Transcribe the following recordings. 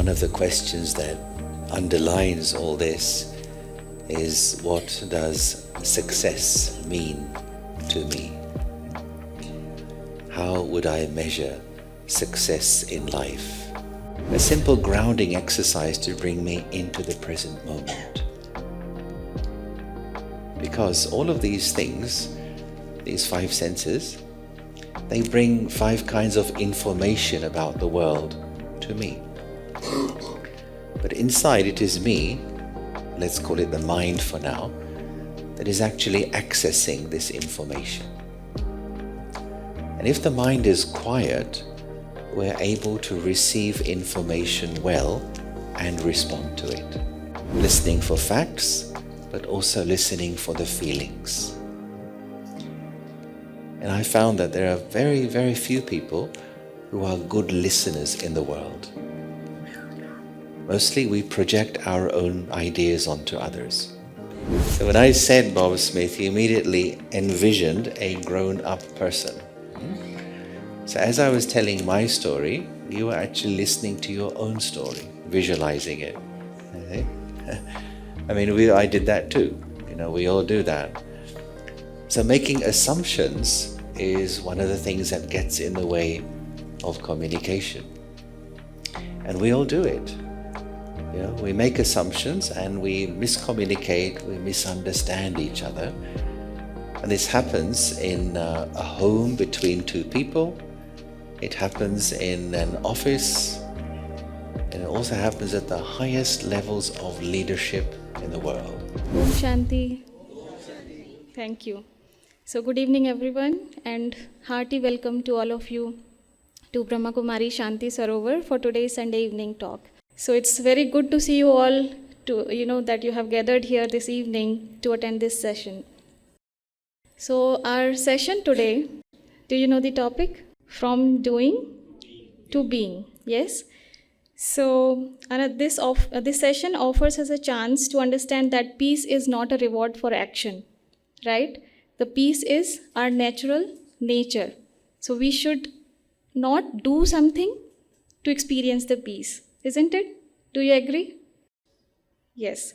one of the questions that underlines all this is, what does success mean to me? How would I measure success in life? A simple grounding exercise to bring me into the present moment. Because all of these things, these five senses, they bring five kinds of information about the world to me. But inside it is me, let's call it the mind for now, that is actually accessing this information. And if the mind is quiet, we're able to receive information well and respond to it. Listening for facts, but also listening for the feelings. And I found that there are very, very few people who are good listeners in the world. Mostly we project our own ideas onto others. So when I said Bob Smith, he immediately envisioned a grown-up person. So as I was telling my story, you were actually listening to your own story, visualizing it. Okay? I mean, I did that too. We all do that. So making assumptions is one of the things that gets in the way of communication. And we all do it. We make assumptions and we miscommunicate, we misunderstand each other. And this happens in a home between two people. It happens in an office. And it also happens at the highest levels of leadership in the world. Om Shanti. Thank you. So good evening everyone, and hearty welcome to all of you to Brahma Kumari Shanti Sarovar for today's Sunday evening talk. So it's very good to see you all, that you have gathered here this evening to attend this session. So our session today, do you know the topic? From doing to being, yes? So this session offers us a chance to understand that peace is not a reward for action, right? The peace is our natural nature. So we should not do something to experience the peace, isn't it? Do you agree? Yes.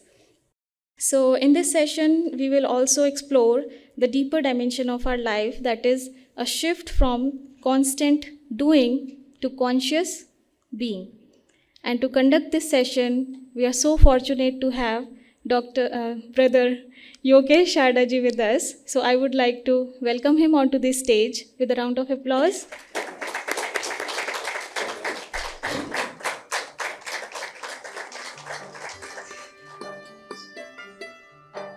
So in this session, we will also explore the deeper dimension of our life, that is a shift from constant doing to conscious being. And to conduct this session, we are so fortunate to have Brother Yogesh Sharda ji with us. So I would like to welcome him onto this stage with a round of applause.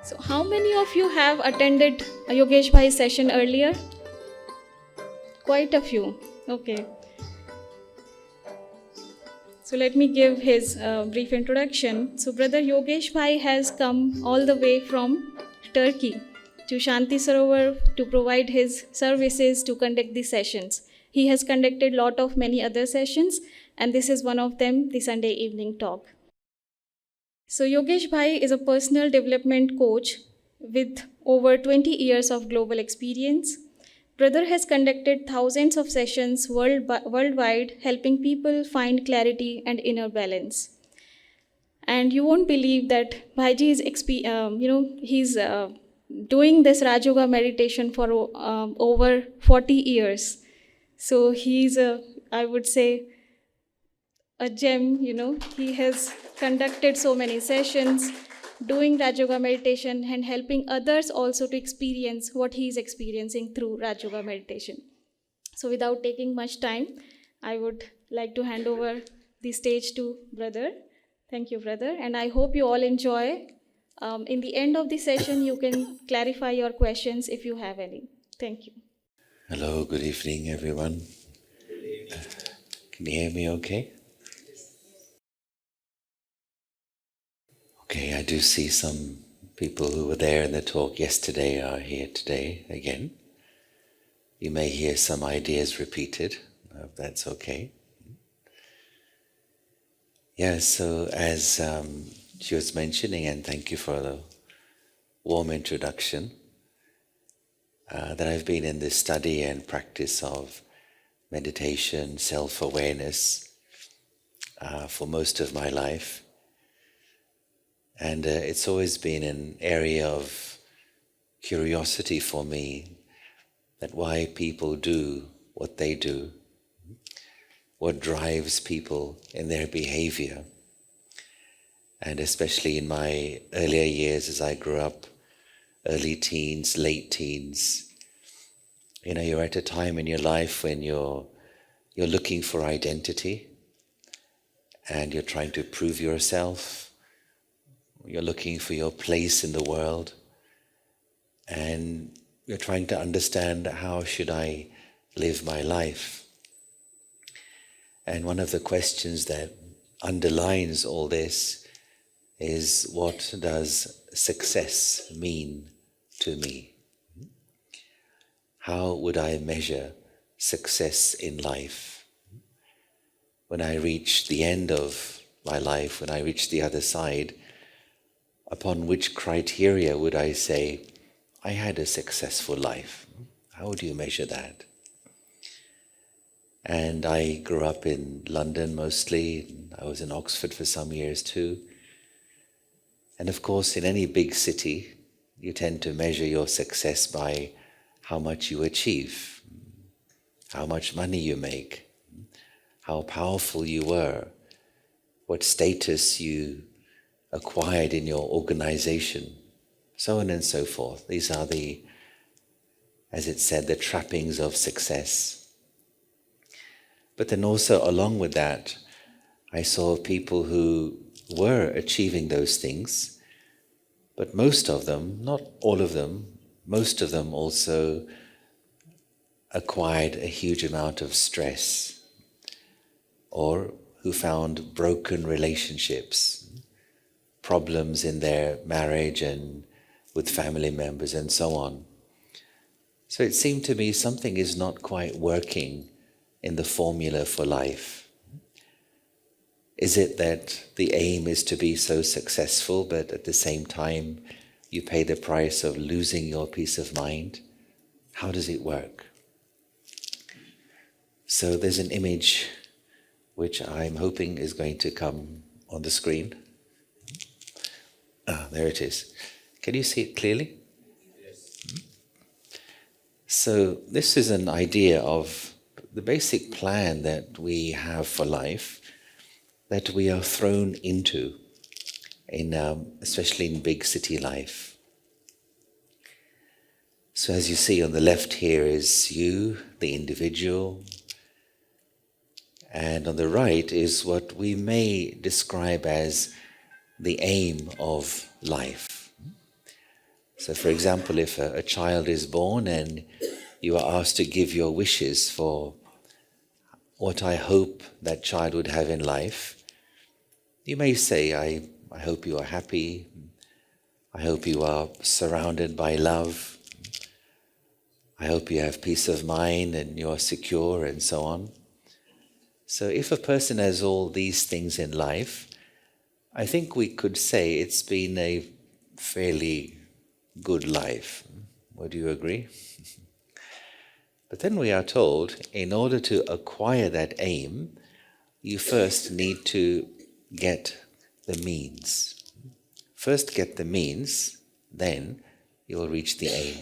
So how many of you have attended Yogesh Bhai's session earlier? Quite a few. Okay. So let me give his brief introduction. So Brother Yogesh Bhai has come all the way from Turkey to Shanti Sarovar to provide his services to conduct these sessions. He has conducted many other sessions, and this is one of them, the Sunday evening talk. So Yogesh Bhai is a personal development coach with over 20 years of global experience. Brother has conducted thousands of sessions worldwide, helping people find clarity and inner balance. And you won't believe that Bhaiji is, he's doing this Raj Yoga meditation for over 40 years. So he's I would say, a gem. He has conducted so many sessions, doing Raj Yoga meditation and helping others also to experience what he is experiencing through Raj Yoga meditation. So without taking much time, I would like to hand over the stage to Brother. Thank you, Brother. And I hope you all enjoy. In the end of the session, you can clarify your questions if you have any. Thank you. Hello, good evening everyone. Can you hear me okay? Okay, I do see some people who were there in the talk yesterday are here today again. You may hear some ideas repeated. I hope that's okay. Yeah, so as she was mentioning, and thank you for the warm introduction, that I've been in this study and practice of meditation, self-awareness, for most of my life. And it's always been an area of curiosity for me, that why people do what they do, what drives people in their behavior. And especially in my earlier years as I grew up, early teens, late teens, you're at a time in your life when you're looking for identity and you're trying to prove yourself. You're looking for your place in the world and you're trying to understand, how should I live my life? And one of the questions that underlines all this is, what does success mean to me? How would I measure success in life? When I reach the end of my life, when I reach the other side, upon which criteria would I say, I had a successful life? How would you measure that? And I grew up in London mostly. I was in Oxford for some years too. And of course, in any big city, you tend to measure your success by how much you achieve, how much money you make, how powerful you were, what status you acquired in your organization, so on and so forth. These are the, as it said, the trappings of success. But then also along with that, I saw people who were achieving those things, but most of them, not all of them, most of them also acquired a huge amount of stress, or who found broken relationships, problems in their marriage and with family members and so on. So it seemed to me something is not quite working in the formula for life. Is it that the aim is to be so successful, but at the same time you pay the price of losing your peace of mind? How does it work? So there's an image which I'm hoping is going to come on the screen. There it is. Can you see it clearly? Yes. So this is an idea of the basic plan that we have for life, that we are thrown into, especially in big city life. So as you see on the left here is you, the individual, and on the right is what we may describe as the aim of life. So for example, if a child is born and you are asked to give your wishes for what I hope that child would have in life, you may say, I hope you are happy, I hope you are surrounded by love, I hope you have peace of mind and you are secure and so on. So if a person has all these things in life, I think we could say it's been a fairly good life. Would you agree? But then we are told, in order to acquire that aim, you first need to get the means. First get the means, then you will reach the aim.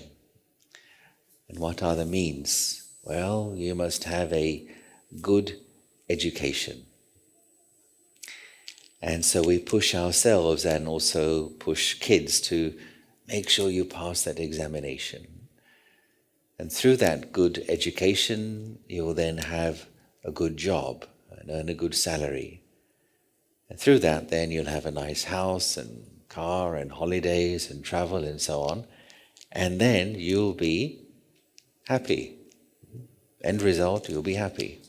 And what are the means? Well, you must have a good education. And so we push ourselves and also push kids to make sure you pass that examination. And through that good education, you will then have a good job and earn a good salary. And through that, then you'll have a nice house and car and holidays and travel and so on. And then you'll be happy. End result, you'll be happy.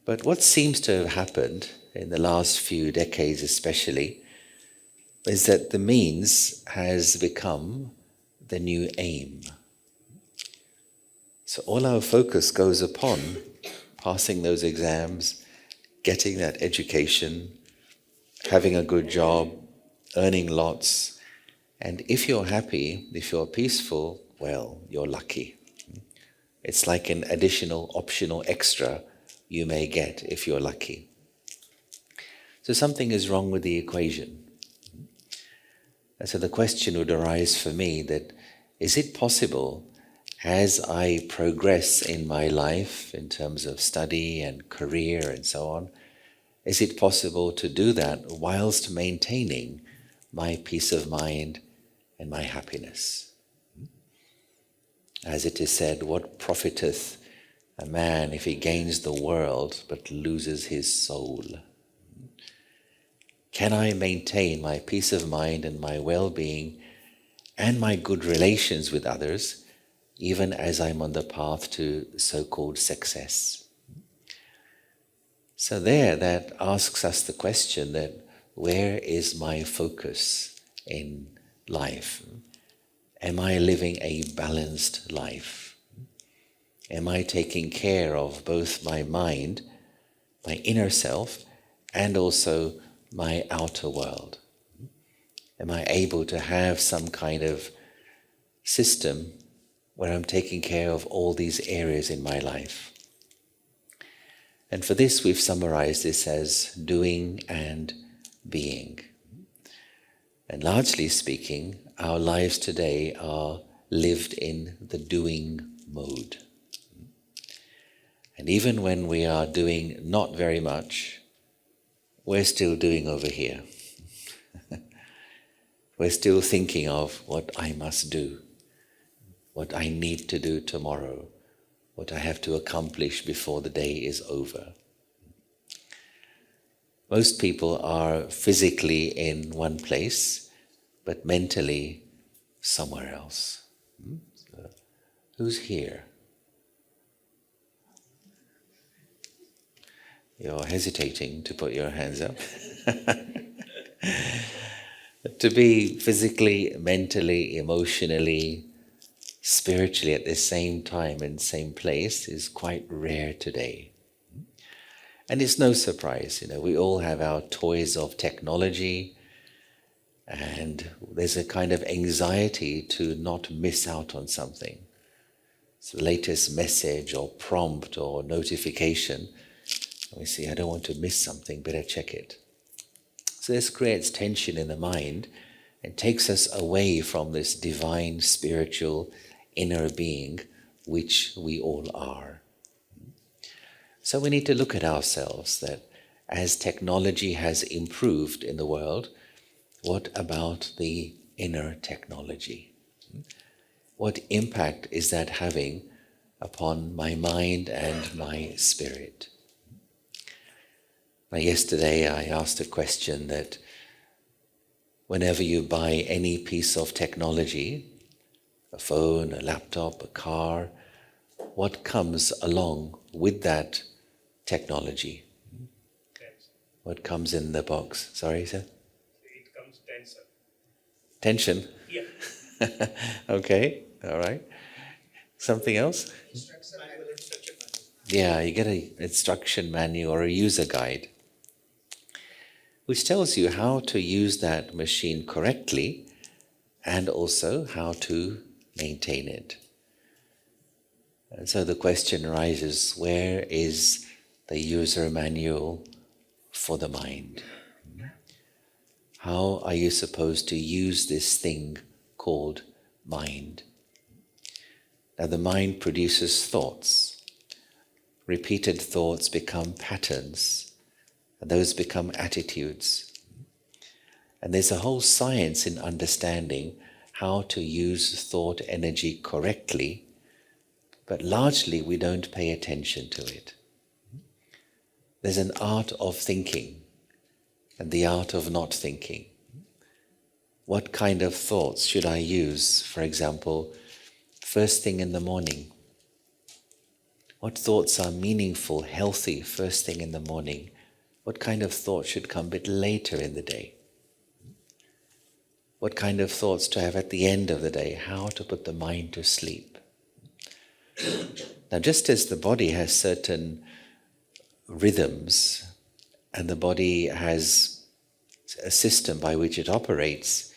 But what seems to have happened in the last few decades especially is that the means has become the new aim. So all our focus goes upon passing those exams, getting that education, having a good job, earning lots. And if you're happy, if you're peaceful, well, you're lucky. It's like an additional, optional extra you may get if you're lucky. So something is wrong with the equation. And so the question would arise for me that, is it possible, as I progress in my life in terms of study and career and so on, is it possible to do that whilst maintaining my peace of mind and my happiness? As it is said, what profiteth a man if he gains the world but loses his soul? Can I maintain my peace of mind and my well-being and my good relations with others, even as I'm on the path to so-called success? So there, that asks us the question that, where is my focus in life? Am I living a balanced life? Am I taking care of both my mind, my inner self, and also my outer world? Am I able to have some kind of system where I'm taking care of all these areas in my life? And for this, we've summarized this as doing and being. And largely speaking, our lives today are lived in the doing mode. And even when we are doing not very much, we're still doing over here. We're still thinking of what I must do, what I need to do tomorrow, what I have to accomplish before the day is over. Most people are physically in one place, but mentally somewhere else. So, who's here? You're hesitating to put your hands up. To be physically, mentally, emotionally, spiritually at the same time and same place is quite rare today. And it's no surprise, we all have our toys of technology, and there's a kind of anxiety to not miss out on something. It's the latest message or prompt or notification. We see, I don't want to miss something, better check it. So this creates tension in the mind and takes us away from this divine, spiritual, inner being, which we all are. So we need to look at ourselves that as technology has improved in the world, what about the inner technology? What impact is that having upon my mind and my spirit? Now, yesterday I asked a question that whenever you buy any piece of technology, a phone, a laptop, a car, what comes along with that technology? What comes in the box? Sorry, sir? It comes tensor. Tension? Yeah. Okay, all right. Something else? Instruction manual. Yeah, you get an instruction manual or a user guide, which tells you how to use that machine correctly and also how to maintain it. And so the question arises, where is the user manual for the mind? How are you supposed to use this thing called mind? Now the mind produces thoughts. Repeated thoughts become patterns, and those become attitudes. And there's a whole science in understanding how to use thought energy correctly, but largely we don't pay attention to it. There's an art of thinking and the art of not thinking. What kind of thoughts should I use, for example, first thing in the morning? What thoughts are meaningful, healthy, first thing in the morning? What kind of thoughts should come a bit later in the day? What kind of thoughts to have at the end of the day? How to put the mind to sleep? Now, just as the body has certain rhythms and the body has a system by which it operates,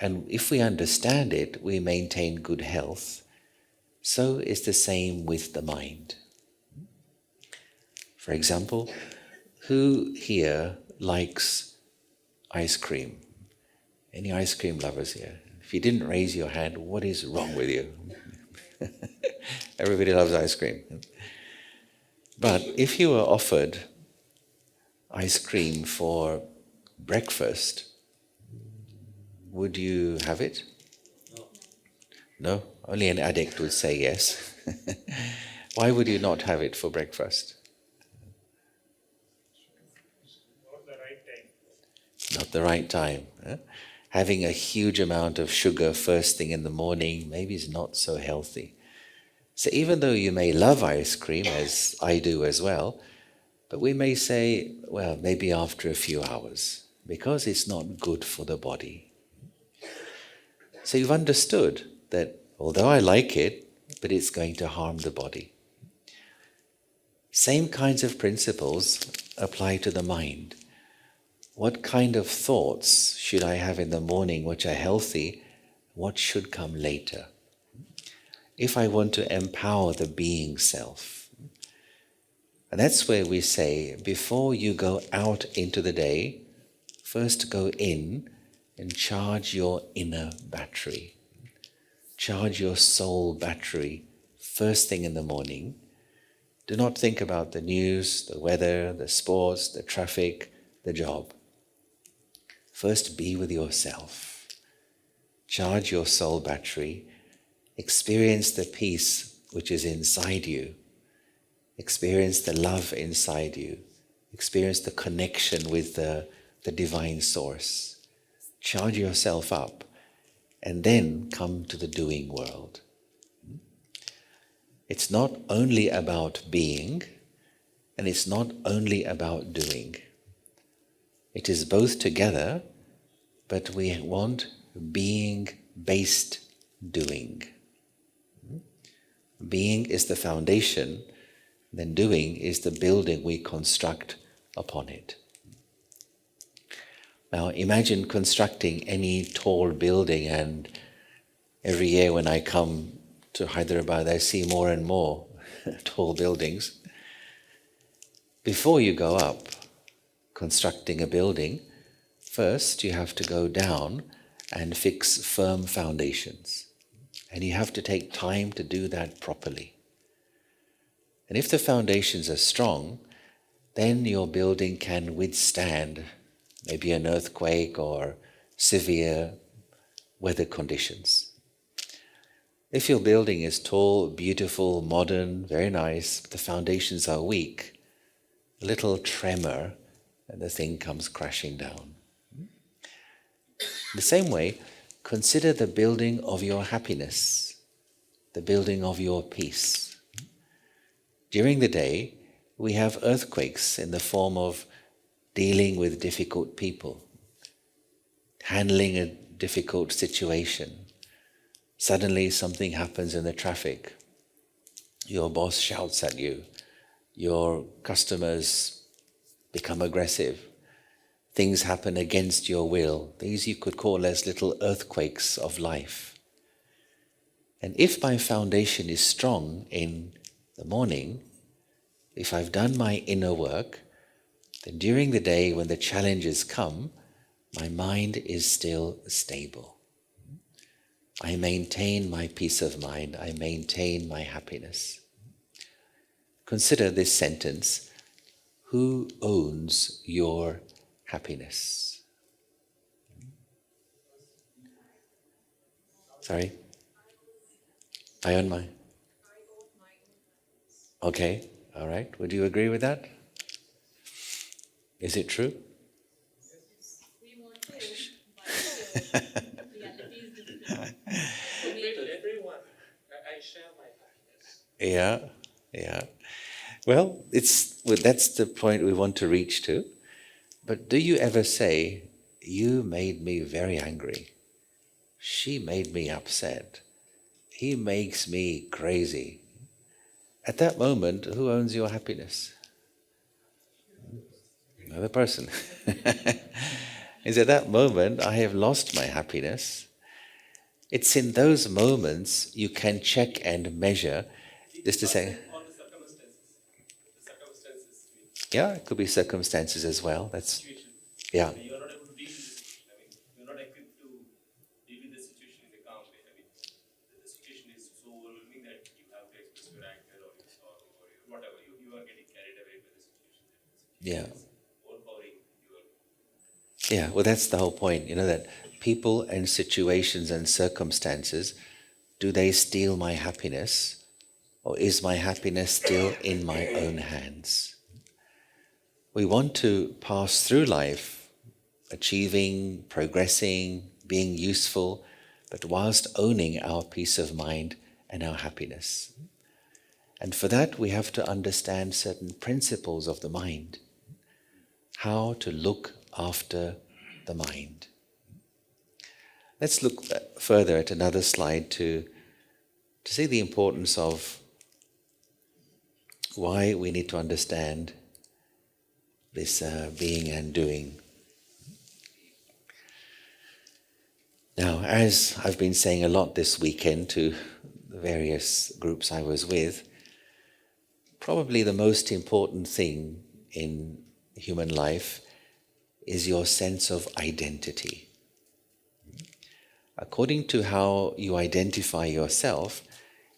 and if we understand it, we maintain good health, so is the same with the mind. For example, who here likes ice cream? Any ice cream lovers here? If you didn't raise your hand, what is wrong with you? Everybody loves ice cream. But if you were offered ice cream for breakfast, would you have it? No? Only an addict would say yes. Why would you not have it for breakfast? Not the right time. Not the right time. Huh? Having a huge amount of sugar first thing in the morning maybe is not so healthy. So even though you may love ice cream, as I do as well, but we may say, well, maybe after a few hours, because it's not good for the body. So you've understood that although I like it, but it's going to harm the body. Same kinds of principles apply to the mind. What kind of thoughts should I have in the morning which are healthy? What should come later? If I want to empower the being self. And that's where we say, before you go out into the day, first go in and charge your inner battery. Charge your soul battery first thing in the morning. Do not think about the news, the weather, the sports, the traffic, the job. First be with yourself. Charge your soul battery. Experience the peace which is inside you. Experience the love inside you. Experience the connection with the divine source. Charge yourself up and then come to the doing world. It's not only about being and it's not only about doing. It is both together, but we want being-based doing. Being is the foundation, then doing is the building we construct upon it. Now imagine constructing any tall building, and every year when I come to Hyderabad I see more and more tall buildings. Before you go up constructing a building, first you have to go down and fix firm foundations. And you have to take time to do that properly. And if the foundations are strong, then your building can withstand maybe an earthquake or severe weather conditions. If your building is tall, beautiful, modern, very nice, but the foundations are weak, a little tremor and the thing comes crashing down. The same way, consider the building of your happiness, the building of your peace. During the day, we have earthquakes in the form of dealing with difficult people, handling a difficult situation. Suddenly something happens in the traffic. Your boss shouts at you. Your customers become aggressive. Things happen against your will. These you could call as little earthquakes of life. And if my foundation is strong in the morning, if I've done my inner work, then during the day when the challenges come, my mind is still stable. I maintain my peace of mind. I maintain my happiness. Consider this sentence: who owns your happiness? Sorry? I own my... Okay, all right. Would you agree with that? Is it true? We want to, but reality is different. Everyone, I share my happiness. Yeah. Well, that's the point we want to reach to. But do you ever say, you made me very angry. She made me upset. He makes me crazy. At that moment, who owns your happiness? Another person. Is at that moment, I have lost my happiness. It's in those moments you can check and measure, just to say... On the circumstances. The circumstances. Yeah, it could be circumstances as well. That's Situation. Yeah. You are not able to deal with the situation. I mean, you are not equipped to deal with the situation in a calm way. I mean, the situation is so overwhelming that you have to express your anger or your sorrow or your whatever. You are getting carried away by the situation. Yeah. Overpowering your. Yeah, well, that's the whole point, that people and situations and circumstances, do they steal my happiness, or is my happiness still in my own hands? We want to pass through life, achieving, progressing, being useful, but whilst owning our peace of mind and our happiness. And for that, we have to understand certain principles of the mind, how to look after the mind. Let's look further at another slide to see the importance of why we need to understand this being and doing. Now, as I've been saying a lot this weekend to the various groups I was with, probably the most important thing in human life is your sense of identity. According to how you identify yourself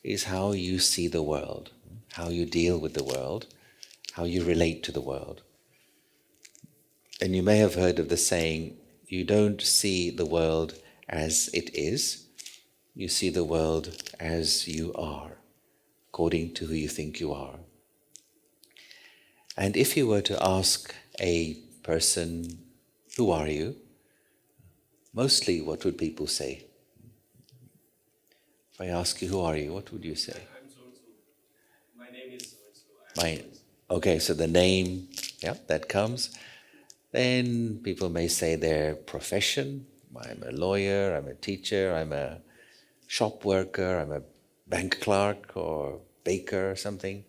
is how you see the world, how you deal with the world, how you relate to the world. And you may have heard of the saying, you don't see the world as it is, you see the world as you are, according to who you think you are. And if you were to ask a person, who are you? Mostly, what would people say? If I ask you, who are you, what would you say? I'm so and so. My name is so and so. Okay, so the name, that comes. Then people may say their profession. I'm a lawyer, I'm a teacher, I'm a shop worker, I'm a bank clerk or baker or something.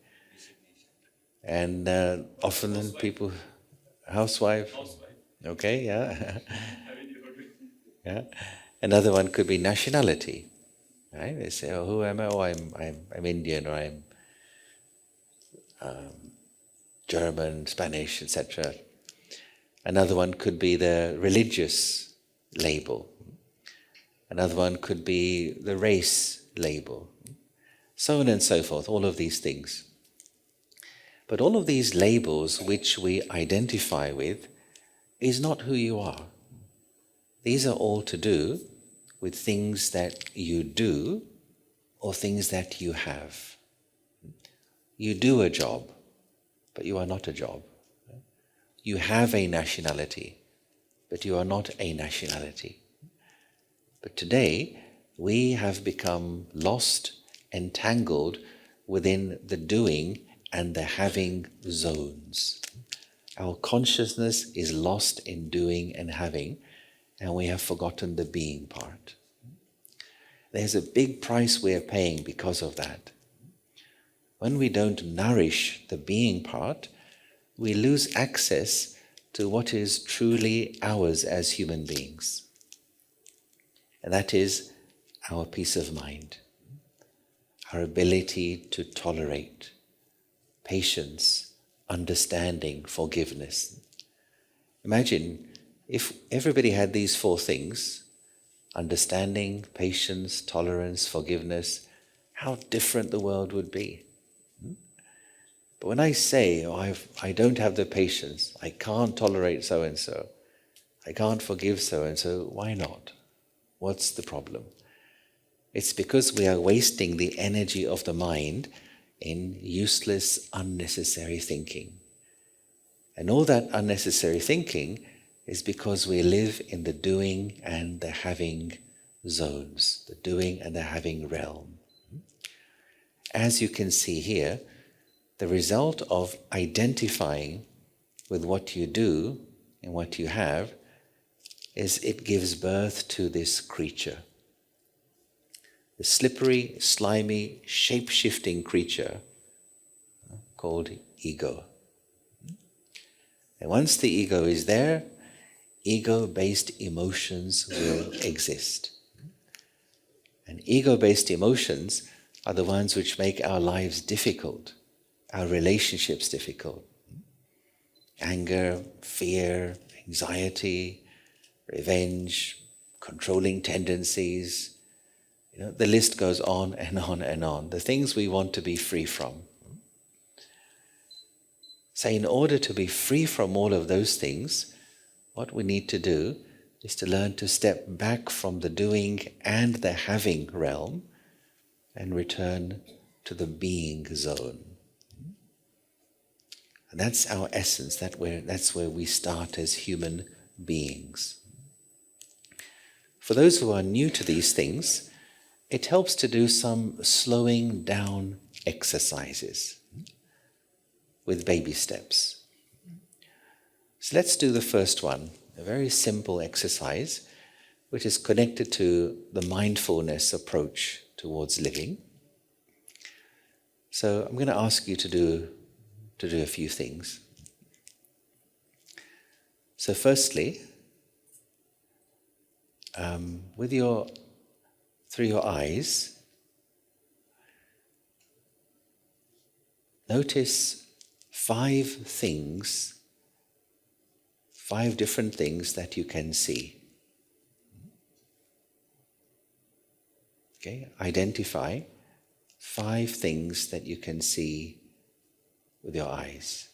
And often then people, housewife. Okay, yeah. Yeah. Another one could be nationality. Right? They say, "Oh, who am I? Oh, I'm Indian, or I'm German, Spanish, etc." Another one could be the religious label. Another one could be the race label. So on and so forth, all of these things. But all of these labels which we identify with is not who you are. These are all to do with things that you do or things that you have. You do a job, but you are not a job. You have a nationality, but you are not a nationality. But today, we have become lost, entangled within the doing and the having zones. Our consciousness is lost in doing and having, and we have forgotten the being part. There's a big price we're paying because of that. When we don't nourish the being part, we lose access to what is truly ours as human beings. And that is our peace of mind, our ability to tolerate, patience, understanding, forgiveness. Imagine if everybody had these four things, understanding, patience, tolerance, forgiveness, how different the world would be. But when I say, I don't have the patience, I can't tolerate so-and-so, I can't forgive so-and-so, why not? What's the problem? It's because we are wasting the energy of the mind in useless, unnecessary thinking. And all that unnecessary thinking is because we live in the doing and the having zones, the doing and the having realm. As you can see here, the result of identifying with what you do and what you have is it gives birth to this creature. The slippery, slimy, shape-shifting creature called ego. And once the ego is there, ego-based emotions will exist. And ego-based emotions are the ones which make our lives difficult, our relationships difficult. Anger, fear, anxiety, revenge, controlling tendencies. The list goes on and on and on. The things we want to be free from. So in order to be free from all of those things, what we need to do is to learn to step back from the doing and the having realm and return to the being zone. And that's our essence. That's where we start as human beings. For those who are new to these things, it helps to do some slowing down exercises with baby steps. So let's do the first one, a very simple exercise which is connected to the mindfulness approach towards living. So I'm going to ask you to do a few things. So firstly, through your eyes, notice 5 different things that you can see. Okay, identify 5 things that you can see with your eyes.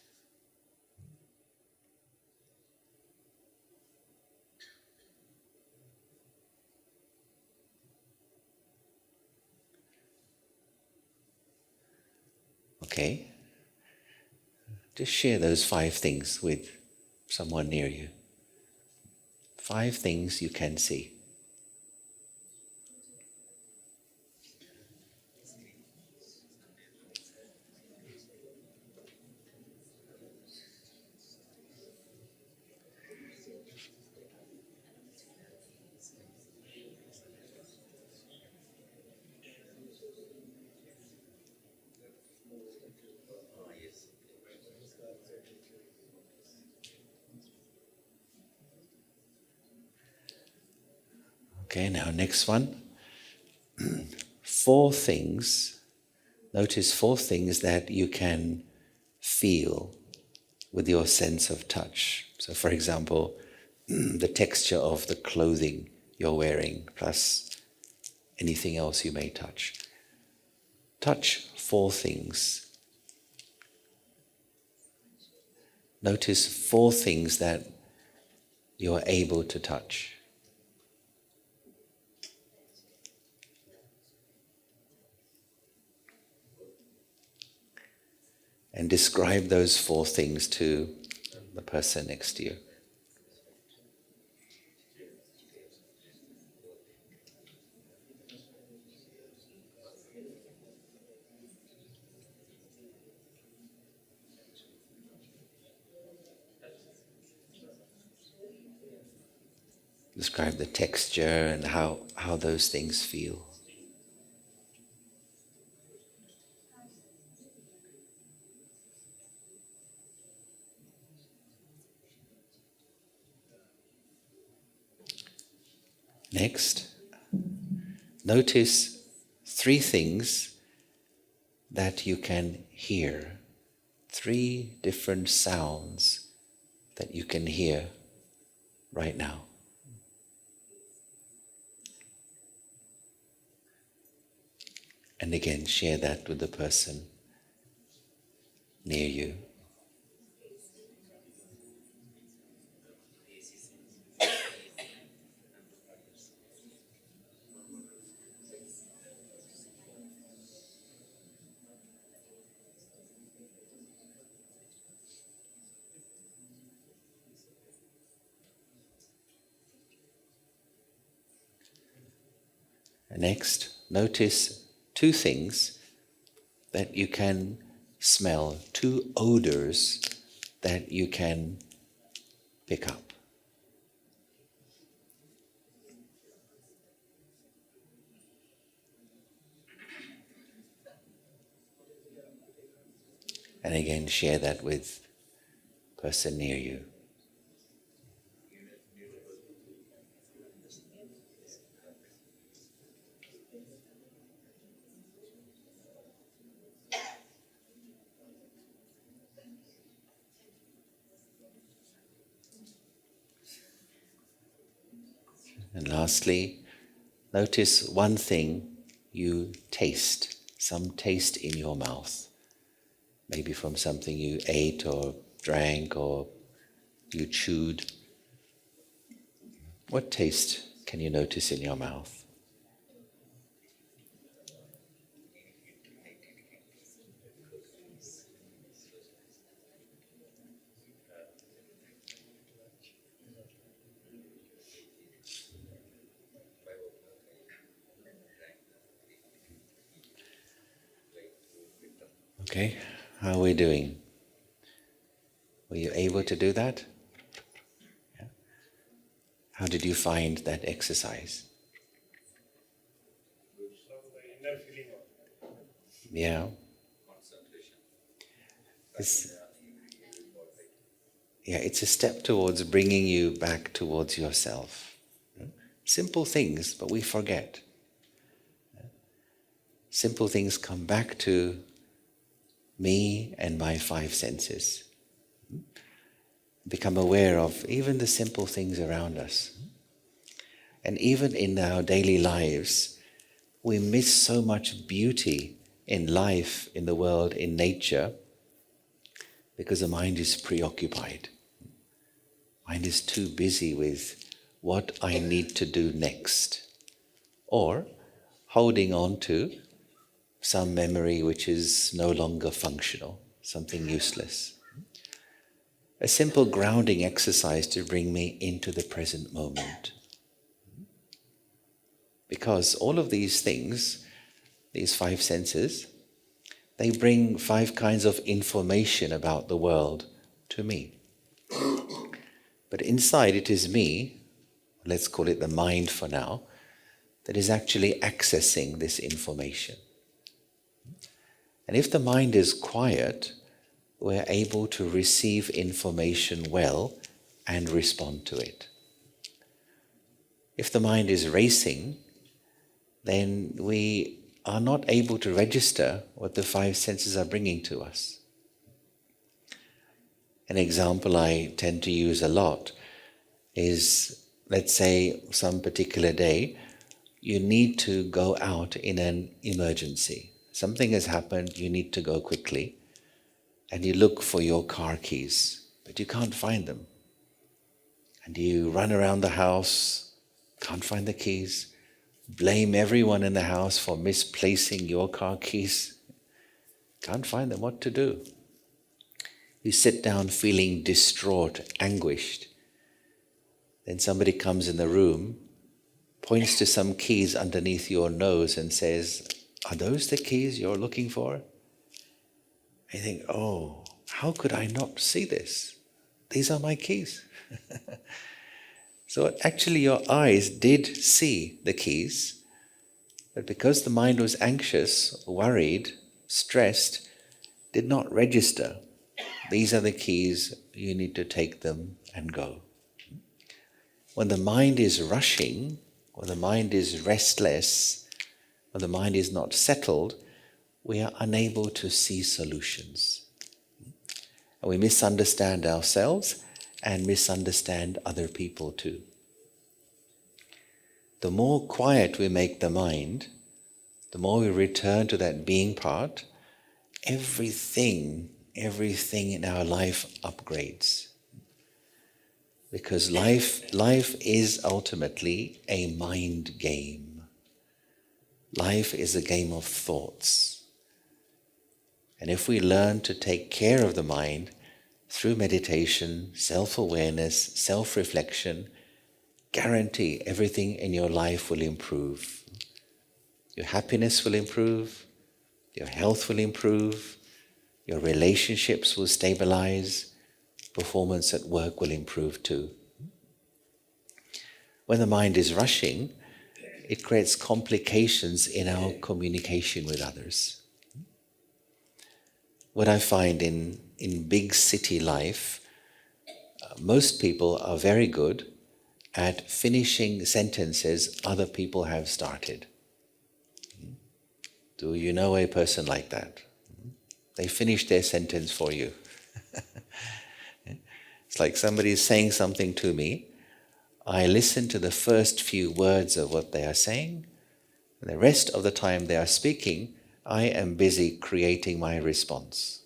Okay? Just share those 5 things with someone near you. 5 things you can see. Okay, now next one. 4 things. Notice 4 things that you can feel with your sense of touch. So for example, the texture of the clothing you're wearing, plus anything else you may touch. Touch 4 things. Notice 4 things that you're able to touch. And describe those 4 things to the person next to you. Describe the texture and how those things feel. Next, notice 3 things that you can hear. 3 different sounds that you can hear right now. And again, share that with the person near you. And next, notice 2 things that you can smell, 2 odors that you can pick up. And again, share that with the person near you. And lastly, notice one thing you taste, some taste in your mouth. Maybe from something you ate or drank or you chewed. What taste can you notice in your mouth? Okay, how are we doing? Were you able to do that? Yeah. How did you find that exercise? Yeah. It's a step towards bringing you back towards yourself. Simple things, but we forget. Simple things come back to me and my five senses. Become aware of even the simple things around us. And even in our daily lives, we miss so much beauty in life, in the world, in nature, because the mind is preoccupied. Mind is too busy with what I need to do next, or holding on to some memory which is no longer functional, something useless. A simple grounding exercise to bring me into the present moment. Because all of these things, these five senses, they bring five kinds of information about the world to me. But inside it is me, let's call it the mind for now, that is actually accessing this information. And if the mind is quiet, we're able to receive information well and respond to it. If the mind is racing, then we are not able to register what the five senses are bringing to us. An example I tend to use a lot is, let's say, some particular day, you need to go out in an emergency. Something has happened, you need to go quickly, and you look for your car keys, but you can't find them. And you run around the house, can't find the keys, blame everyone in the house for misplacing your car keys, can't find them, what to do? You sit down feeling distraught, anguished. Then somebody comes in the room, points to some keys underneath your nose and says, "Are those the keys you're looking for?" I think, oh, how could I not see this? These are my keys. So actually your eyes did see the keys, but because the mind was anxious, worried, stressed, did not register. These are the keys, you need to take them and go. When the mind is rushing, when the mind is restless, when the mind is not settled, we are unable to see solutions. And we misunderstand ourselves and misunderstand other people too. The more quiet we make the mind, the more we return to that being part, everything in our life upgrades. Because life is ultimately a mind game. Life is a game of thoughts. And if we learn to take care of the mind through meditation, self-awareness, self-reflection, guarantee everything in your life will improve. Your happiness will improve, your health will improve, your relationships will stabilize, performance at work will improve too. When the mind is rushing, it creates complications in our communication with others. What I find in big city life, most people are very good at finishing sentences other people have started. Do you know a person like that? They finish their sentence for you. It's like somebody is saying something to me. I listen to the first few words of what they are saying, and the rest of the time they are speaking, I am busy creating my response.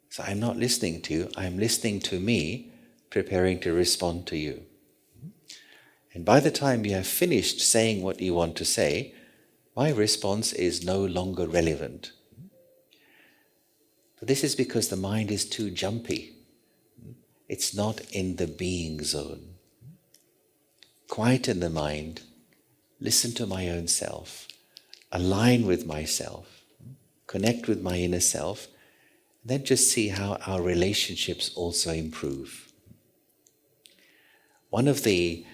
So I'm not listening to you, I'm listening to me, preparing to respond to you. And by the time you have finished saying what you want to say, my response is no longer relevant. But this is because the mind is too jumpy. It's not in the being zone. Quieten the mind, listen to my own self, align with myself, connect with my inner self, then just see how our relationships also improve. One of the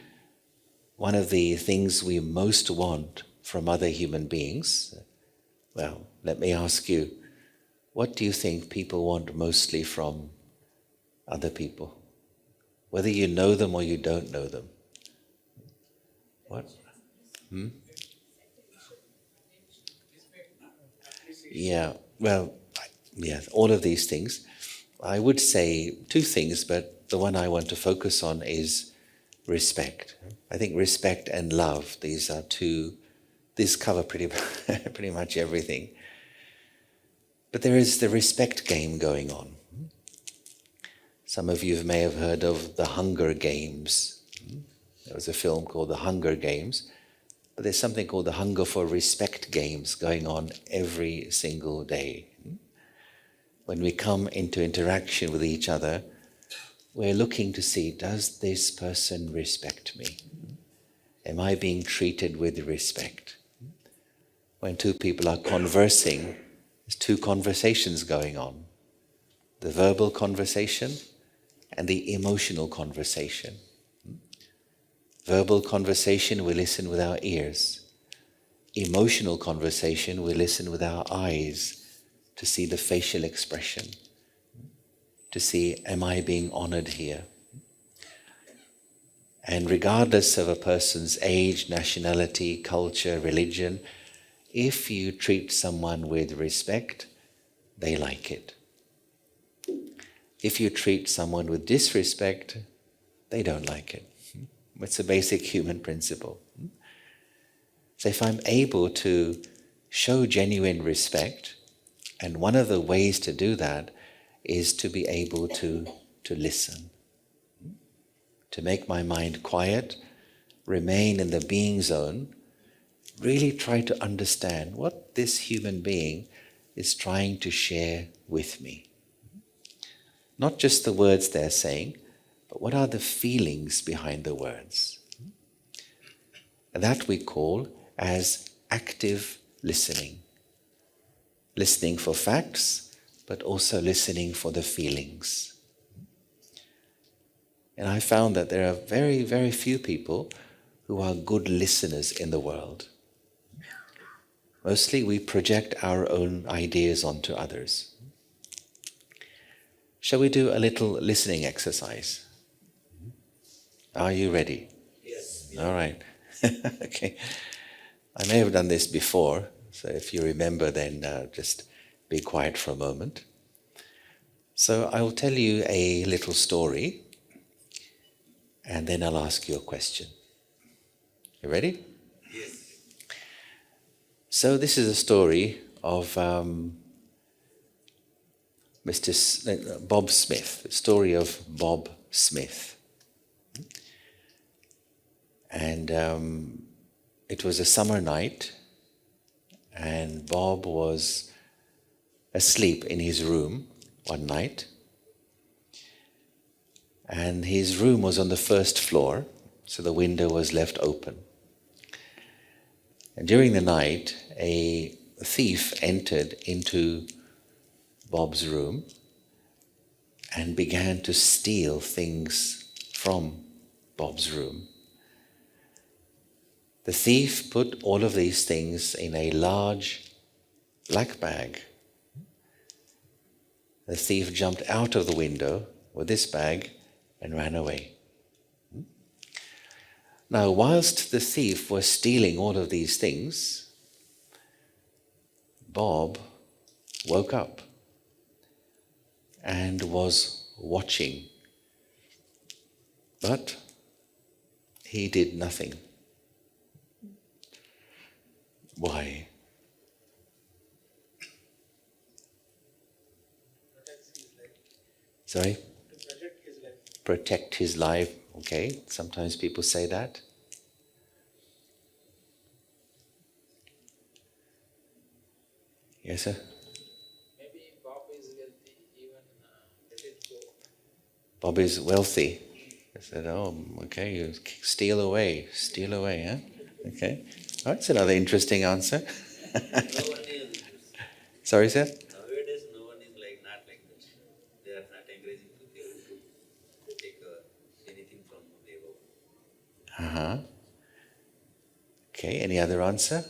things we most want from other human beings, well, let me ask you, what do you think people want mostly from other people? Whether you know them or you don't know them. What? Yeah, well, yeah, all of these things. I would say two things, but the one I want to focus on is respect. I think respect and love, these cover pretty much everything. But there is the respect game going on. Some of you may have heard of the Hunger Games. There was a film called The Hunger Games. But there's something called the Hunger for Respect Games going on every single day. When we come into interaction with each other, we're looking to see, does this person respect me? Am I being treated with respect? When two people are conversing, there's two conversations going on. The verbal conversation and the emotional conversation. Verbal conversation, we listen with our ears. Emotional conversation, we listen with our eyes to see the facial expression, to see, am I being honored here? And regardless of a person's age, nationality, culture, religion, if you treat someone with respect, they like it. If you treat someone with disrespect, they don't like it. It's a basic human principle. So if I'm able to show genuine respect, and one of the ways to do that is to be able to listen, to make my mind quiet, remain in the being zone, really try to understand what this human being is trying to share with me. Not just the words they're saying, but what are the feelings behind the words? That we call as active listening. Listening for facts, but also listening for the feelings. And I found that there are very, very few people who are good listeners in the world. Mostly we project our own ideas onto others. Shall we do a little listening exercise? Are you ready? Yes. All right. Okay. I may have done this before, so if you remember, then just be quiet for a moment. So I will tell you a little story, and then I'll ask you a question. You ready? Yes. So this is a story of Bob Smith, the story of Bob Smith. And it was a summer night, and Bob was asleep in his room one night. And his room was on the first floor, so the window was left open. And during the night, a thief entered into Bob's room and began to steal things from Bob's room. The thief put all of these things in a large black bag. The thief jumped out of the window with this bag and ran away. Now, whilst the thief was stealing all of these things, Bob woke up and was watching. But he did nothing. Why? Sorry? Protect his life. Okay, sometimes people say that. Yes, sir? Maybe Bob is wealthy, even let it go. Bob is wealthy. I said, oh, okay, you steal away, huh? Okay. Oh, that's another interesting answer. No one is, Sorry, sir? nowadays no one is like not like that. They are not encouraging to people to take anything from the above. Uh-huh. Okay, any other answer?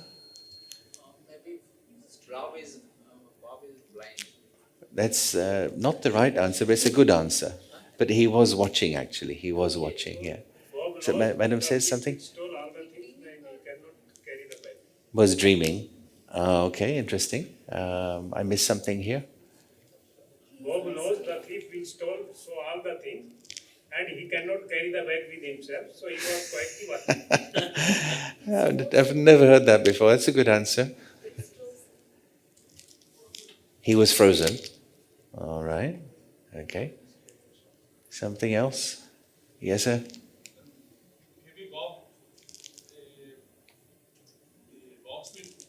Maybe Bob is blind. That's not the right answer, but it's a good answer. But he was watching, actually. He was watching, yeah. Bob So, knows Madam the says thief something? will stole all the things, then he cannot carry the bag. Was dreaming. Okay, interesting. I missed something here. Bob knows the thief will steal so all the things, and he cannot carry the bag with himself, so he was quietly watching. I've never heard that before. That's a good answer. He was frozen. All right. Okay. Something else? Yes, sir? Maybe Bob Smith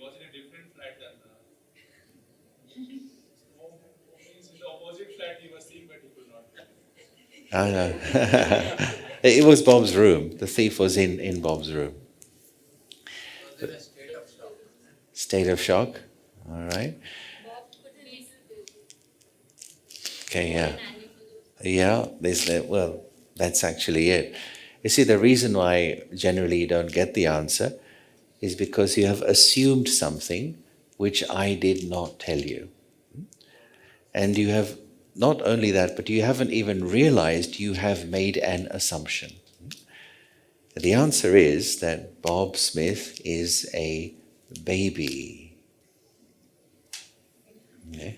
was in a different flat than means in the opposite flat he was seeing, but he could not. I know. It was Bob's room. The thief was in Bob's room. He was in a state of shock. State of shock. All right. Okay, yeah. Yeah, well, that's actually it. You see, the reason why generally you don't get the answer is because you have assumed something which I did not tell you. And you have not only that, but you haven't even realized you have made an assumption. The answer is that Bob Smith is a baby. Okay.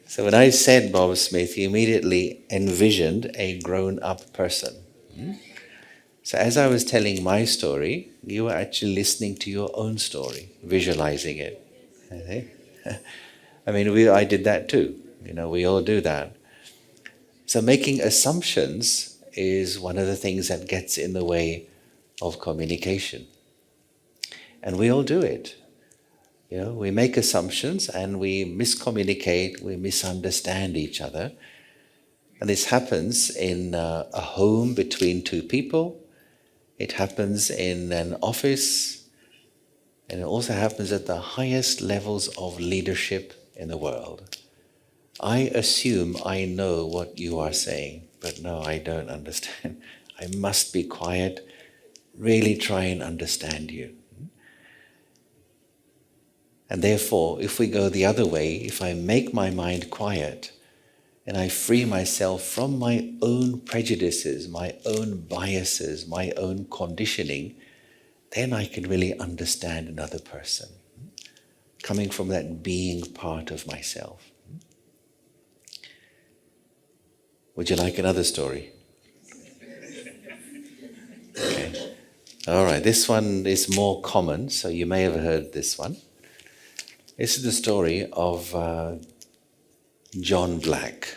So when I said Bob Smith, you immediately envisioned a grown-up person. So as I was telling my story, you were actually listening to your own story, visualizing it. Okay? I mean, I did that too. We all do that. So making assumptions is one of the things that gets in the way of communication. And we all do it. We make assumptions and we miscommunicate, we misunderstand each other. And this happens in a home between two people. It happens in an office. And it also happens at the highest levels of leadership in the world. I assume I know what you are saying, but no, I don't understand. I must be quiet, really try and understand you. And therefore, if we go the other way, if I make my mind quiet and I free myself from my own prejudices, my own biases, my own conditioning, then I can really understand another person, coming from that being part of myself. Would you like another story? Okay. All right, this one is more common, so you may have heard this one. This is the story of John Black.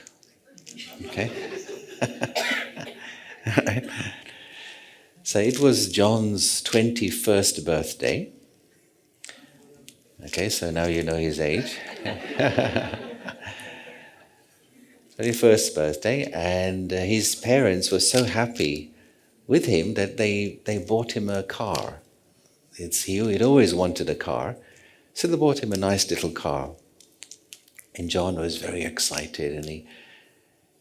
Okay? So it was John's 21st birthday. Okay, so now you know his age. 21st birthday, and his parents were so happy with him that they bought him a car. He'd always wanted a car, so they bought him a nice little car. And John was very excited, and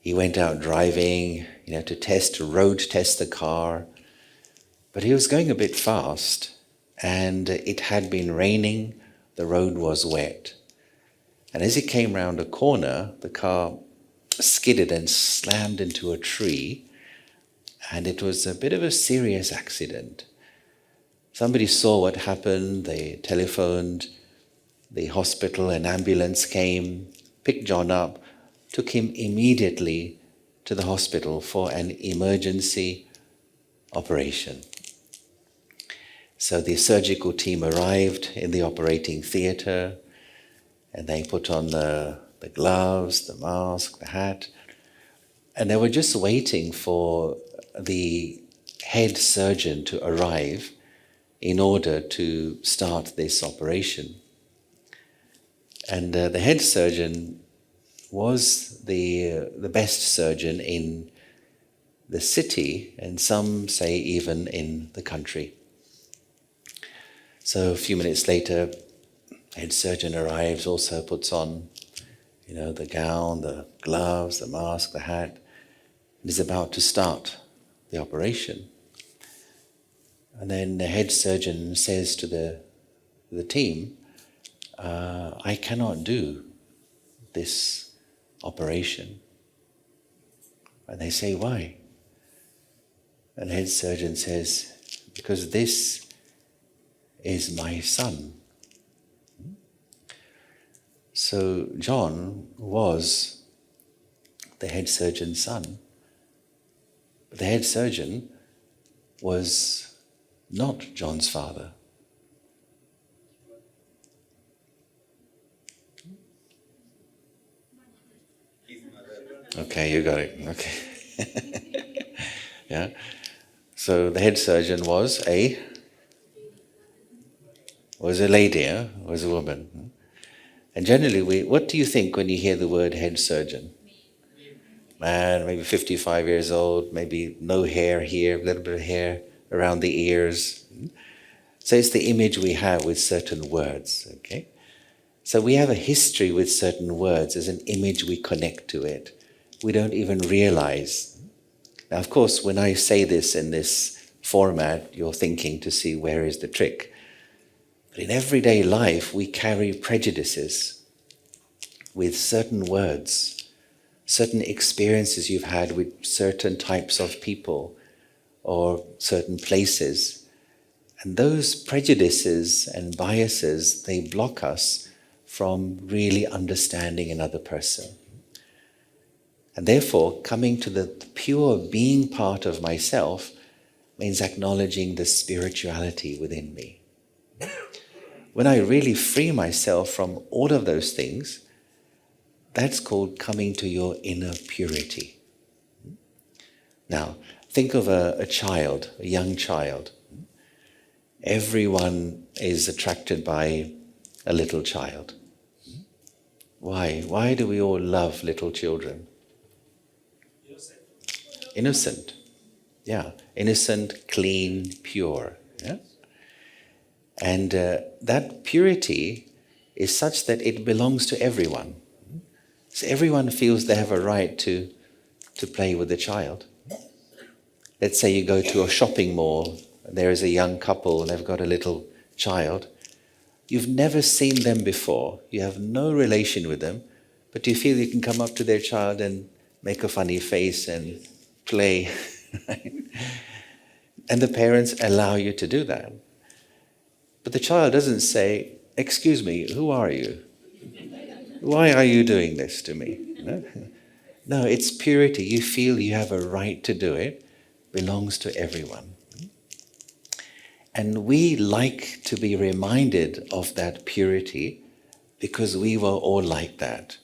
he went out driving, to road test the car. But he was going a bit fast, and it had been raining, the road was wet. And as he came round a corner, the car skidded and slammed into a tree, and it was a bit of a serious accident. Somebody saw what happened, they telephoned the hospital, an ambulance came, picked John up, took him immediately to the hospital for an emergency operation. So the surgical team arrived in the operating theatre, and they put on the gloves, the mask, the hat, and they were just waiting for the head surgeon to arrive in order to start this operation. And the head surgeon was the best surgeon in the city, and some say even in the country. So a few minutes later, the head surgeon arrives, also puts on, the gown, the gloves, the mask, the hat, and is about to start the operation. And then the head surgeon says to the team, I cannot do this operation. And they say, why? And the head surgeon says, because this is my son. So John was the head surgeon's son. But the head surgeon was not John's father. Okay, you got it. Okay. Yeah. So the head surgeon was a lady, was a woman. And generally, what do you think when you hear the word head surgeon? Man, maybe 55 years old, maybe no hair here, a little bit of hair around the ears. So it's the image we have with certain words, okay? So we have a history with certain words. There's an image we connect to it. We don't even realize. Now, of course, when I say this in this format, you're thinking to see where is the trick. But in everyday life, we carry prejudices with certain words, certain experiences you've had with certain types of people or certain places. And those prejudices and biases, they block us from really understanding another person. And therefore, coming to the pure being part of myself means acknowledging the spirituality within me. When I really free myself from all of those things, that's called coming to your inner purity. Now, think of a child, a young child. Everyone is attracted by a little child. Why? Why do we all love little children? Innocent. Yeah. Innocent, clean, pure. Yeah? And that purity is such that it belongs to everyone. So everyone feels they have a right to play with the child. Let's say you go to a shopping mall, and there is a young couple and they've got a little child. You've never seen them before. You have no relation with them, but you feel you can come up to their child and make a funny face and play. And the parents allow you to do that. But the child doesn't say, excuse me, who are you? Why are you doing this to me? No, it's purity. You feel you have a right to do it. Belongs to everyone. And we like to be reminded of that purity because we were all like that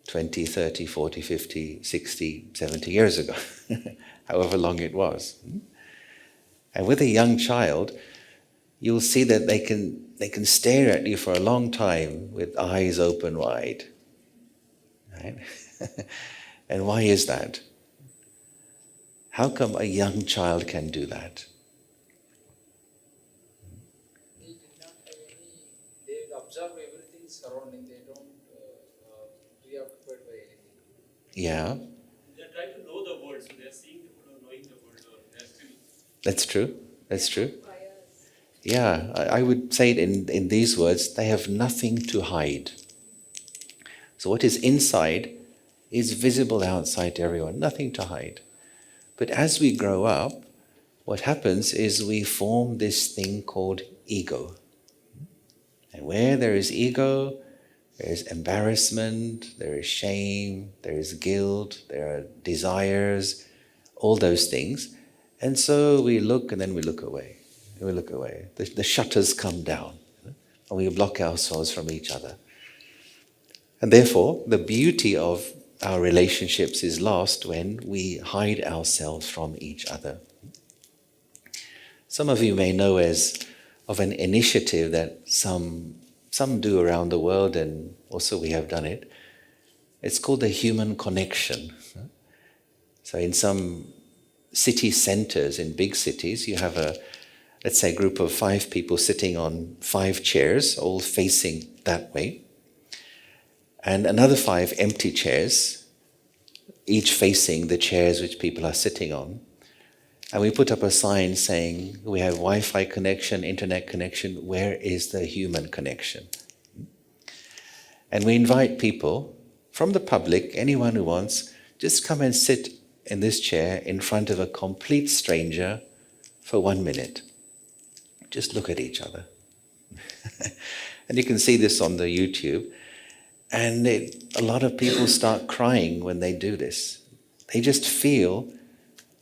20, 30, 40, 50, 60, 70 years ago, however long it was. And with a young child, you'll see that they can stare at you for a long time with eyes open wide. Right? And why is that? How come a young child can do that? They observe everything surrounding. They don't preoccupied by anything. Yeah. They are trying to know the world, so they are seeing the world or knowing the world, or they are still. That's true. That's true. Yeah, I would say it in these words, they have nothing to hide. So what is inside is visible outside to everyone, nothing to hide. But as we grow up, what happens is we form this thing called ego. And where there is ego, There is embarrassment, there is shame, there is guilt, there are desires, all those things. And so we look and then we look away. We look away. The shutters come down, and we block ourselves from each other. And therefore, the beauty of our relationships is lost when we hide ourselves from each other. Some of you may know of an initiative that some do around the world, and also we have done it. It's called the human connection. So in some city centers, in big cities, you have let's say, a group of 5 people sitting on 5 chairs, all facing that way, and another 5 empty chairs, each facing the chairs which people are sitting on. And we put up a sign saying, we have Wi-Fi connection, internet connection, where is the human connection? And we invite people from the public, anyone who wants, just come and sit in this chair in front of a complete stranger for 1 minute. Just look at each other. And you can see this on the YouTube. And a lot of people start crying when they do this. They just feel,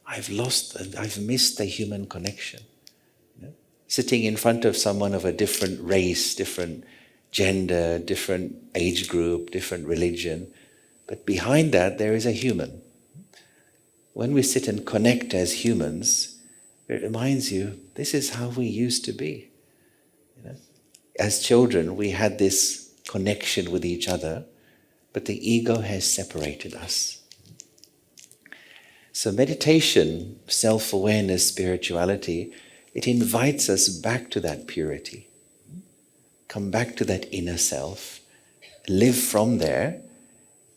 I've missed the human connection. Sitting in front of someone of a different race, different gender, different age group, different religion. But behind that, there is a human. When we sit and connect as humans, it reminds you, this is how we used to be. As children, we had this connection with each other, but the ego has separated us. So meditation, self-awareness, spirituality, it invites us back to that purity. Come back to that inner self, live from there,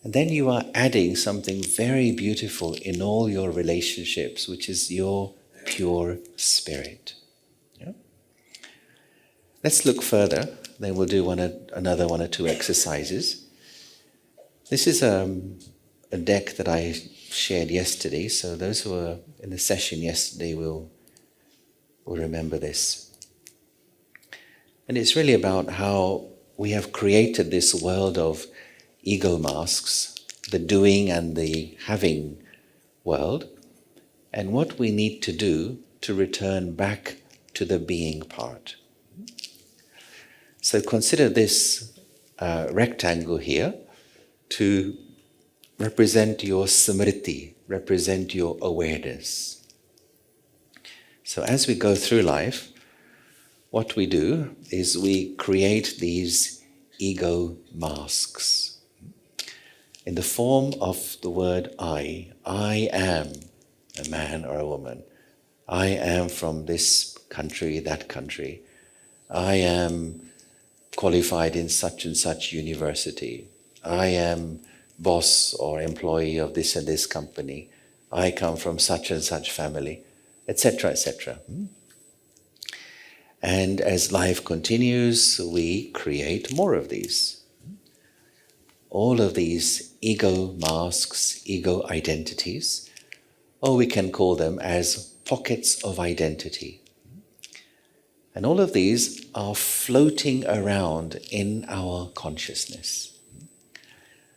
and then you are adding something very beautiful in all your relationships, which is your pure spirit. Yeah? Let's look further, then we'll do another 1 or 2 exercises. This is a deck that I shared yesterday, so those who were in the session yesterday will remember this. And it's really about how we have created this world of ego masks, the doing and the having world, and what we need to do to return back to the being part. So consider this rectangle here to represent your smriti, represent your awareness. So as we go through life, what we do is we create these ego masks in the form of the word I. I am a man or a woman. I am from this country, that country. I am qualified in such and such university. I am boss or employee of this and this company. I come from such and such family, etc., etc. And as life continues, we create more of these. All of these ego masks, ego identities, or we can call them as pockets of identity. And all of these are floating around in our consciousness.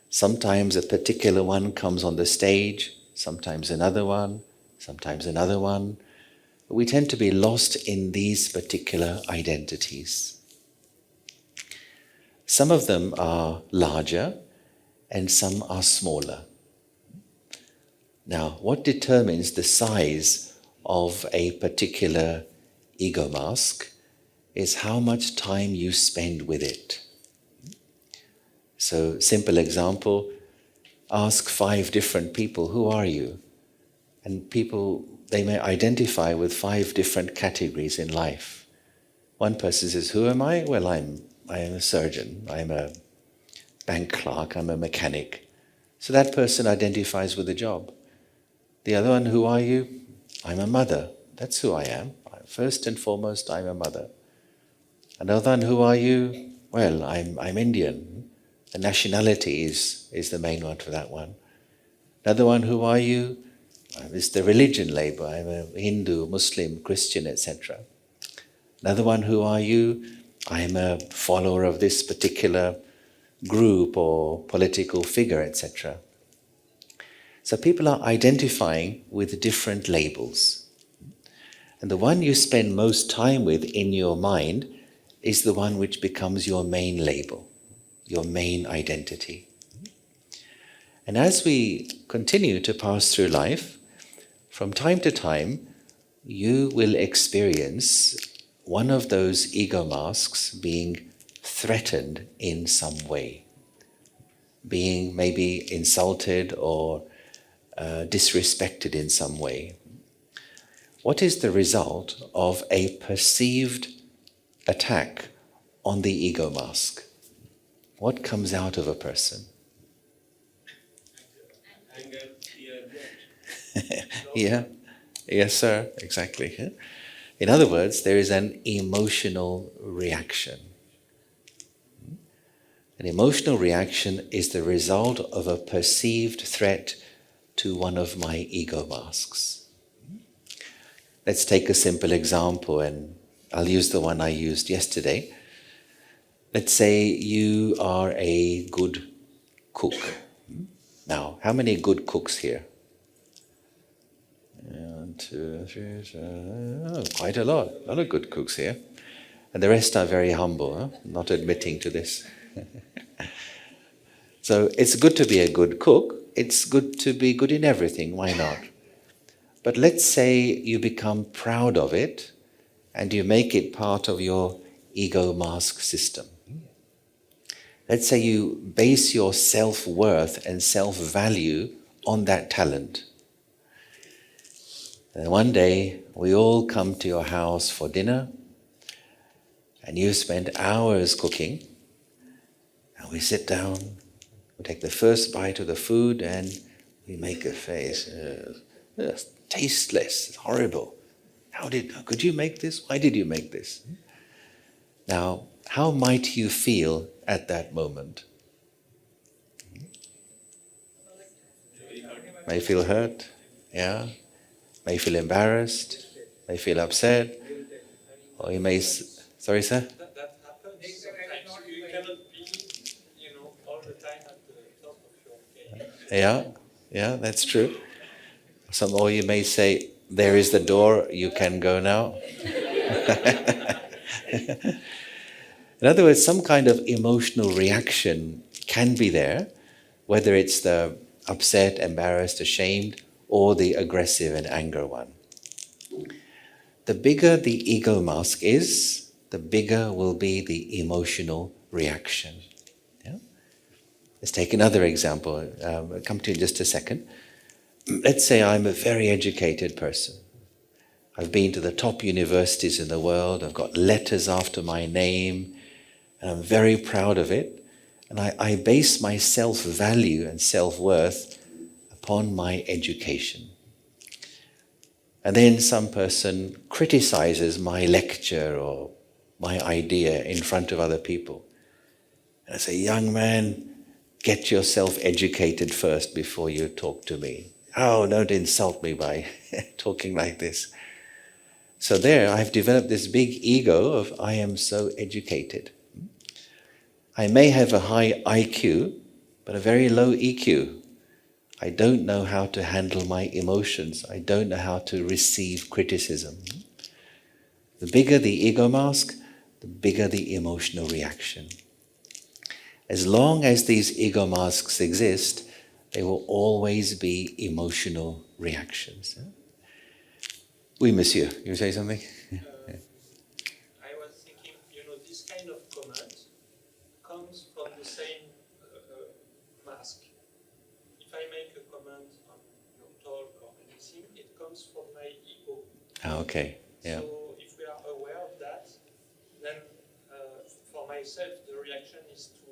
Sometimes a particular one comes on the stage, sometimes another one, sometimes another one. We tend to be lost in these particular identities. Some of them are larger and some are smaller. Now, what determines the size of a particular ego mask is how much time you spend with it. So, simple example, ask 5 different people, who are you? And people, they may identify with 5 different categories in life. One person says, who am I? Well, I am a surgeon, I'm a bank clerk, I'm a mechanic. So that person identifies with the job. The other one, who are you? I'm a mother. That's who I am. First and foremost, I'm a mother. Another one, who are you? Well, I'm Indian. The nationality is the main one for that one. Another one, who are you? It's the religion label. I'm a Hindu, Muslim, Christian, etc. Another one, who are you? I'm a follower of this particular group or political figure, etc. So people are identifying with different labels. And the one you spend most time with in your mind is the one which becomes your main label, your main identity. And as we continue to pass through life, from time to time, you will experience one of those ego masks being threatened in some way, being maybe insulted or disrespected in some way. What is the result of a perceived attack on the ego mask? What comes out of a person? Anger, fear, Yeah, yes, sir, exactly. Yeah. In other words, there is an emotional reaction. An emotional reaction is the result of a perceived threat to one of my ego masks. Let's take a simple example, and I'll use the one I used yesterday. Let's say you are a good cook. Now, how many good cooks here? 1, 2, 3, 4, quite a lot of good cooks here. And the rest are very humble, not admitting to this. So it's good to be a good cook. It's good to be good in everything. Why not? But let's say you become proud of it and you make it part of your ego mask system. Let's say you base your self-worth and self-value on that talent. And one day we all come to your house for dinner and you spend hours cooking, and we sit down, we take the first bite of the food and we make a face. It's tasteless, it's horrible. Could you make this? Why did you make this? Now, how might you feel at that moment? May feel hurt, yeah. May feel embarrassed, may feel upset, or you may... Sorry, sir? That happens sometimes. You cannot be, all the time at the top of your game. Yeah, that's true. Or you may say, there is the door, you can go now. In other words, some kind of emotional reaction can be there, whether it's the upset, embarrassed, ashamed, or the aggressive and anger one. The bigger the ego mask is, the bigger will be the emotional reaction. Yeah? Let's take another example. I'll come to you in just a second. Let's say I'm a very educated person. I've been to the top universities in the world. I've got letters after my name, and I'm very proud of it. And I base my self-value and self-worth upon my education. And then some person criticizes my lecture or my idea in front of other people. And I say, young man, get yourself educated first before you talk to me. Oh, don't insult me by talking like this. So there, I've developed this big ego of I am so educated. I may have a high IQ, but a very low EQ. I don't know how to handle my emotions. I don't know how to receive criticism. The bigger the ego mask, the bigger the emotional reaction. As long as these ego masks exist, there will always be emotional reactions. Oui, monsieur, you say something? I was thinking, this kind of comment comes from the same mask. If I make a comment on your talk or anything, it comes from my ego. Okay, yeah. So if we are aware of that, then for myself, the reaction is to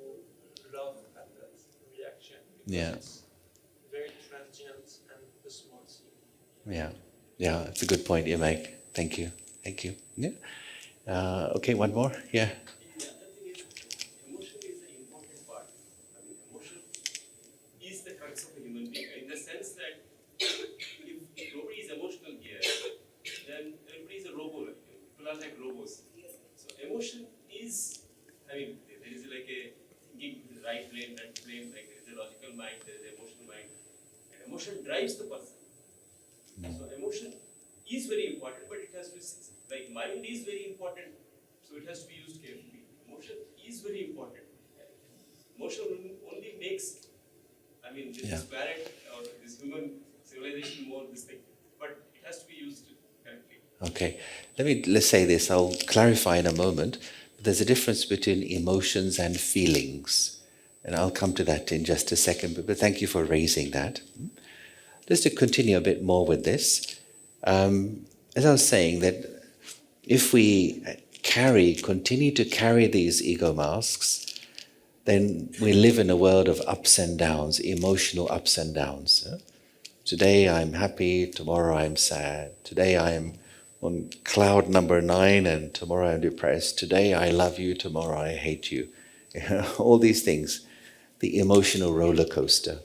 love at that reaction. Because it's very transient and a small thing. Yeah, it's a good point you make. Thank you. Yeah. Okay, one more. Yeah. the other thing is, emotion is an important part. I mean, emotion is the crux of a human being, in the sense that if nobody is emotional here, then everybody is a robo. People are like robots. So emotion is, there is like a thinking right brain, left brain, like there is a logical mind, there is an emotional mind, and emotion drives the person. So emotion is very important, but it has to be, like mind is very important, so it has to be used carefully. Emotion is very important. Emotion only makes, I mean, this planet or this human civilization more this thing, but it has to be used correctly. Okay, let's say this. I'll clarify in a moment. There's a difference between emotions and feelings, and I'll come to that in just a second. But thank you for raising that. Just to continue a bit more with this, as I was saying, that if we continue to carry these ego masks, then we live in a world of ups and downs, emotional ups and downs. Today I'm happy, tomorrow I'm sad. Today I'm on cloud number 9 and tomorrow I'm depressed. Today I love you, tomorrow I hate you. All these things, the emotional roller coaster.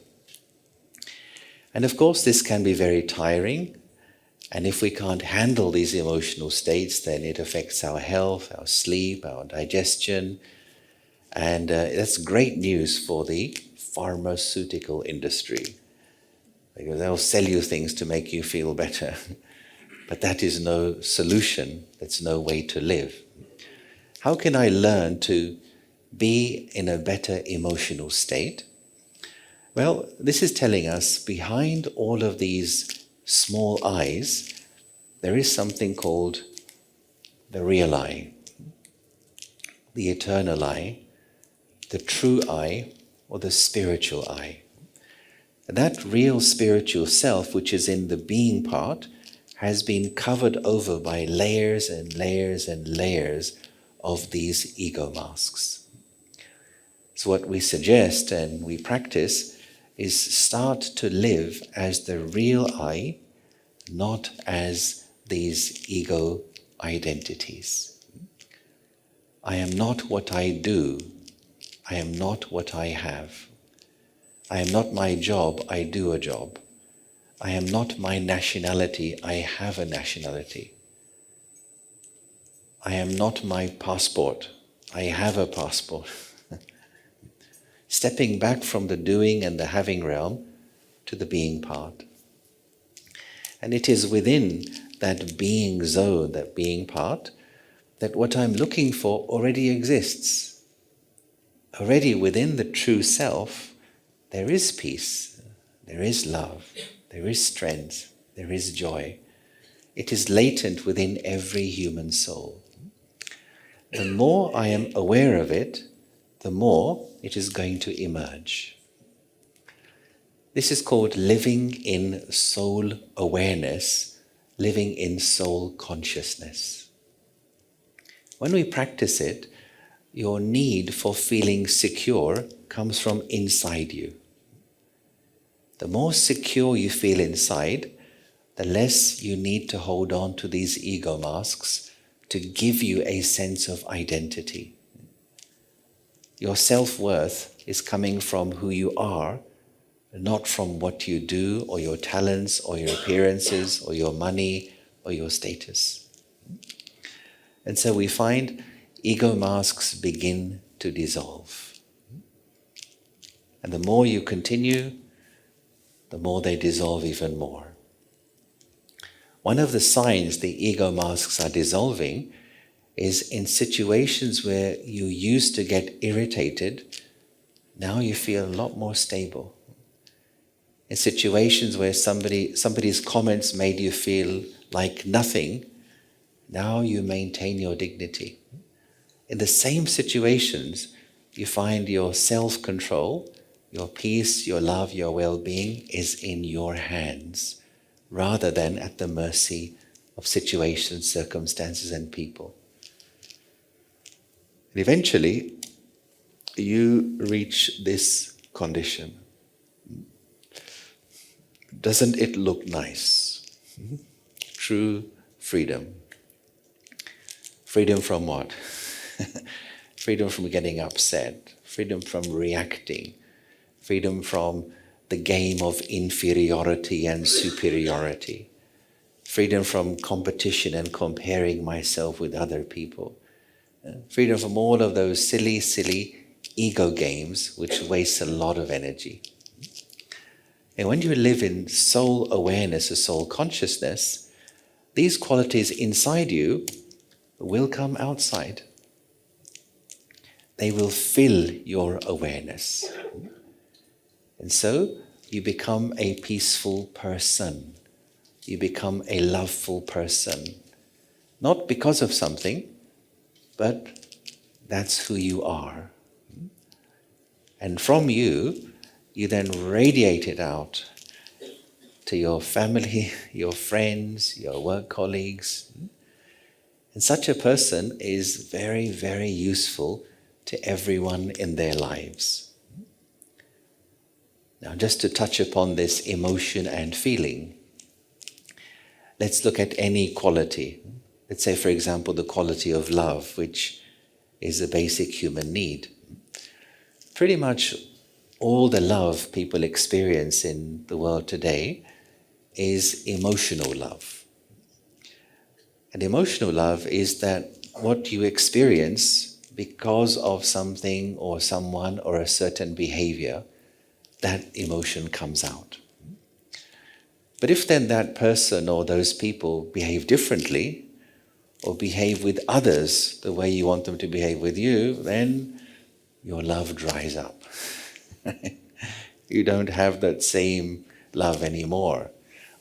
And of course this can be very tiring, and if we can't handle these emotional states, then it affects our health, our sleep, our digestion, and that's great news for the pharmaceutical industry, because they'll sell you things to make you feel better. But that is no solution, that's no way to live. How can I learn to be in a better emotional state? Well, this is telling us behind all of these small I's, there is something called the real I, the eternal I, the true I, or the spiritual I. That real spiritual self, which is in the being part, has been covered over by layers and layers and layers of these ego masks. So what we suggest and we practice is start to live as the real I, not as these ego identities. I am not what I do. I am not what I have. I am not my job, I do a job. I am not my nationality, I have a nationality. I am not my passport, I have a passport. Stepping back from the doing and the having realm to the being part. And it is within that being zone, that being part, that what I'm looking for already exists. Already within the true self, there is peace, there is love, there is strength, there is joy. It is latent within every human soul. The more I am aware of it, the more it is going to emerge. This is called living in soul awareness, living in soul consciousness. When we practice it, your need for feeling secure comes from inside you. The more secure you feel inside, the less you need to hold on to these ego masks to give you a sense of identity. Your self-worth is coming from who you are, not from what you do or your talents or your appearances or your money or your status. And so we find ego masks begin to dissolve. And the more you continue, the more they dissolve even more. One of the signs the ego masks are dissolving is in situations where you used to get irritated, now you feel a lot more stable. In situations where somebody's comments made you feel like nothing, now you maintain your dignity. In the same situations, you find your self-control, your peace, your love, your well-being is in your hands, rather than at the mercy of situations, circumstances, and people. And eventually, you reach this condition. Doesn't it look nice? True freedom. Freedom from what? Freedom from getting upset. Freedom from reacting. Freedom from the game of inferiority and superiority. Freedom from competition and comparing myself with other people. Freedom from all of those silly ego games, which waste a lot of energy. And when you live in soul awareness or soul consciousness, these qualities inside you will come outside. They will fill your awareness. And so you become a peaceful person. You become a loveful person. Not because of something, but that's who you are. And from you, you then radiate it out to your family, your friends, your work colleagues. And such a person is very, very useful to everyone in their lives. Now, just to touch upon this emotion and feeling, let's look at any quality. Let's say, for example, the quality of love, which is a basic human need. Pretty much all the love people experience in the world today is emotional love. And emotional love is that what you experience because of something or someone or a certain behavior, that emotion comes out. But if then that person or those people behave differently, or behave with others the way you want them to behave with you, then your love dries up. You don't have that same love anymore.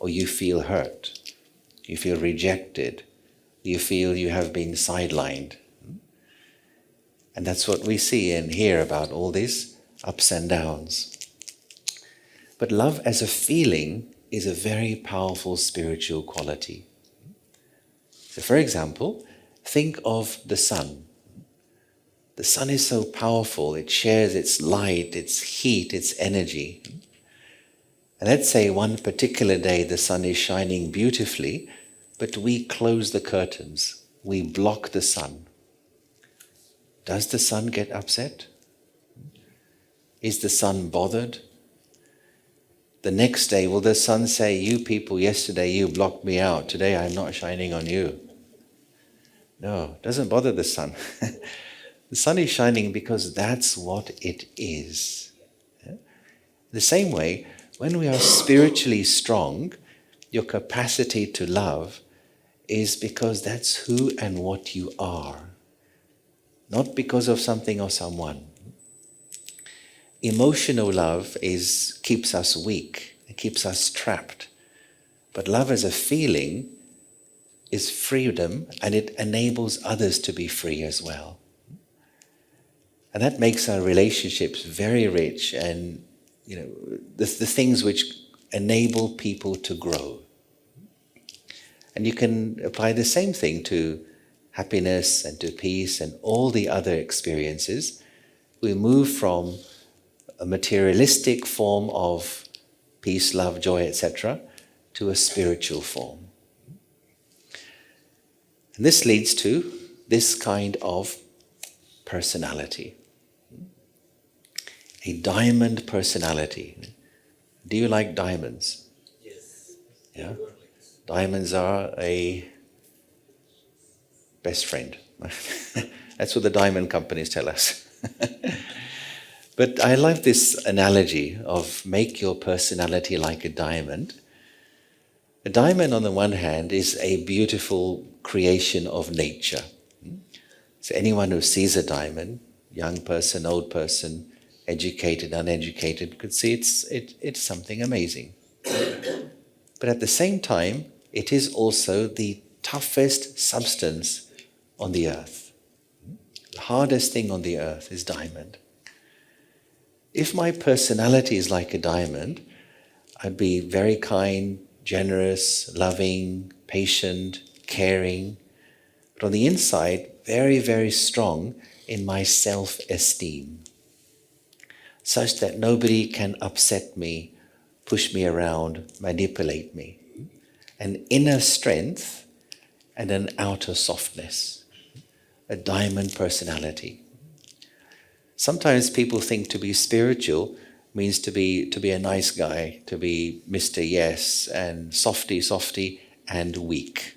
Or you feel hurt. You feel rejected. You feel you have been sidelined. And that's what we see and hear about, all these ups and downs. But love as a feeling is a very powerful spiritual quality. So for example, think of the sun. The sun is so powerful, it shares its light, its heat, its energy. And let's say one particular day the sun is shining beautifully, but we close the curtains, we block the sun. Does the sun get upset? Is the sun bothered? The next day, will the sun say, you people, yesterday you blocked me out, today I'm not shining on you? No, it doesn't bother the sun. The sun is shining because that's what it is. Yeah? The same way, when we are spiritually strong, your capacity to love is because that's who and what you are, not because of something or someone. Emotional love keeps us weak, it keeps us trapped. But love as a feeling is freedom, and it enables others to be free as well. And that makes our relationships very rich, and the things which enable people to grow. And you can apply the same thing to happiness and to peace and all the other experiences. We move from a materialistic form of peace, love, joy, etc., to a spiritual form. And this leads to this kind of personality. A diamond personality. Do you like diamonds? Yes. Yeah? Diamonds are a best friend. That's what the diamond companies tell us. But I like this analogy of make your personality like a diamond. A diamond, on the one hand, is a beautiful creation of nature. So anyone who sees a diamond, young person, old person, educated, uneducated, could see it's something amazing. But at the same time, it is also the toughest substance on the earth. The hardest thing on the earth is diamond. If my personality is like a diamond, I'd be very kind, generous, loving, patient, caring. But on the inside, very, very strong in my self-esteem, such that nobody can upset me, push me around, manipulate me. An inner strength and an outer softness, a diamond personality. Sometimes people think to be spiritual means to be a nice guy, to be Mr. Yes, and softy, and weak.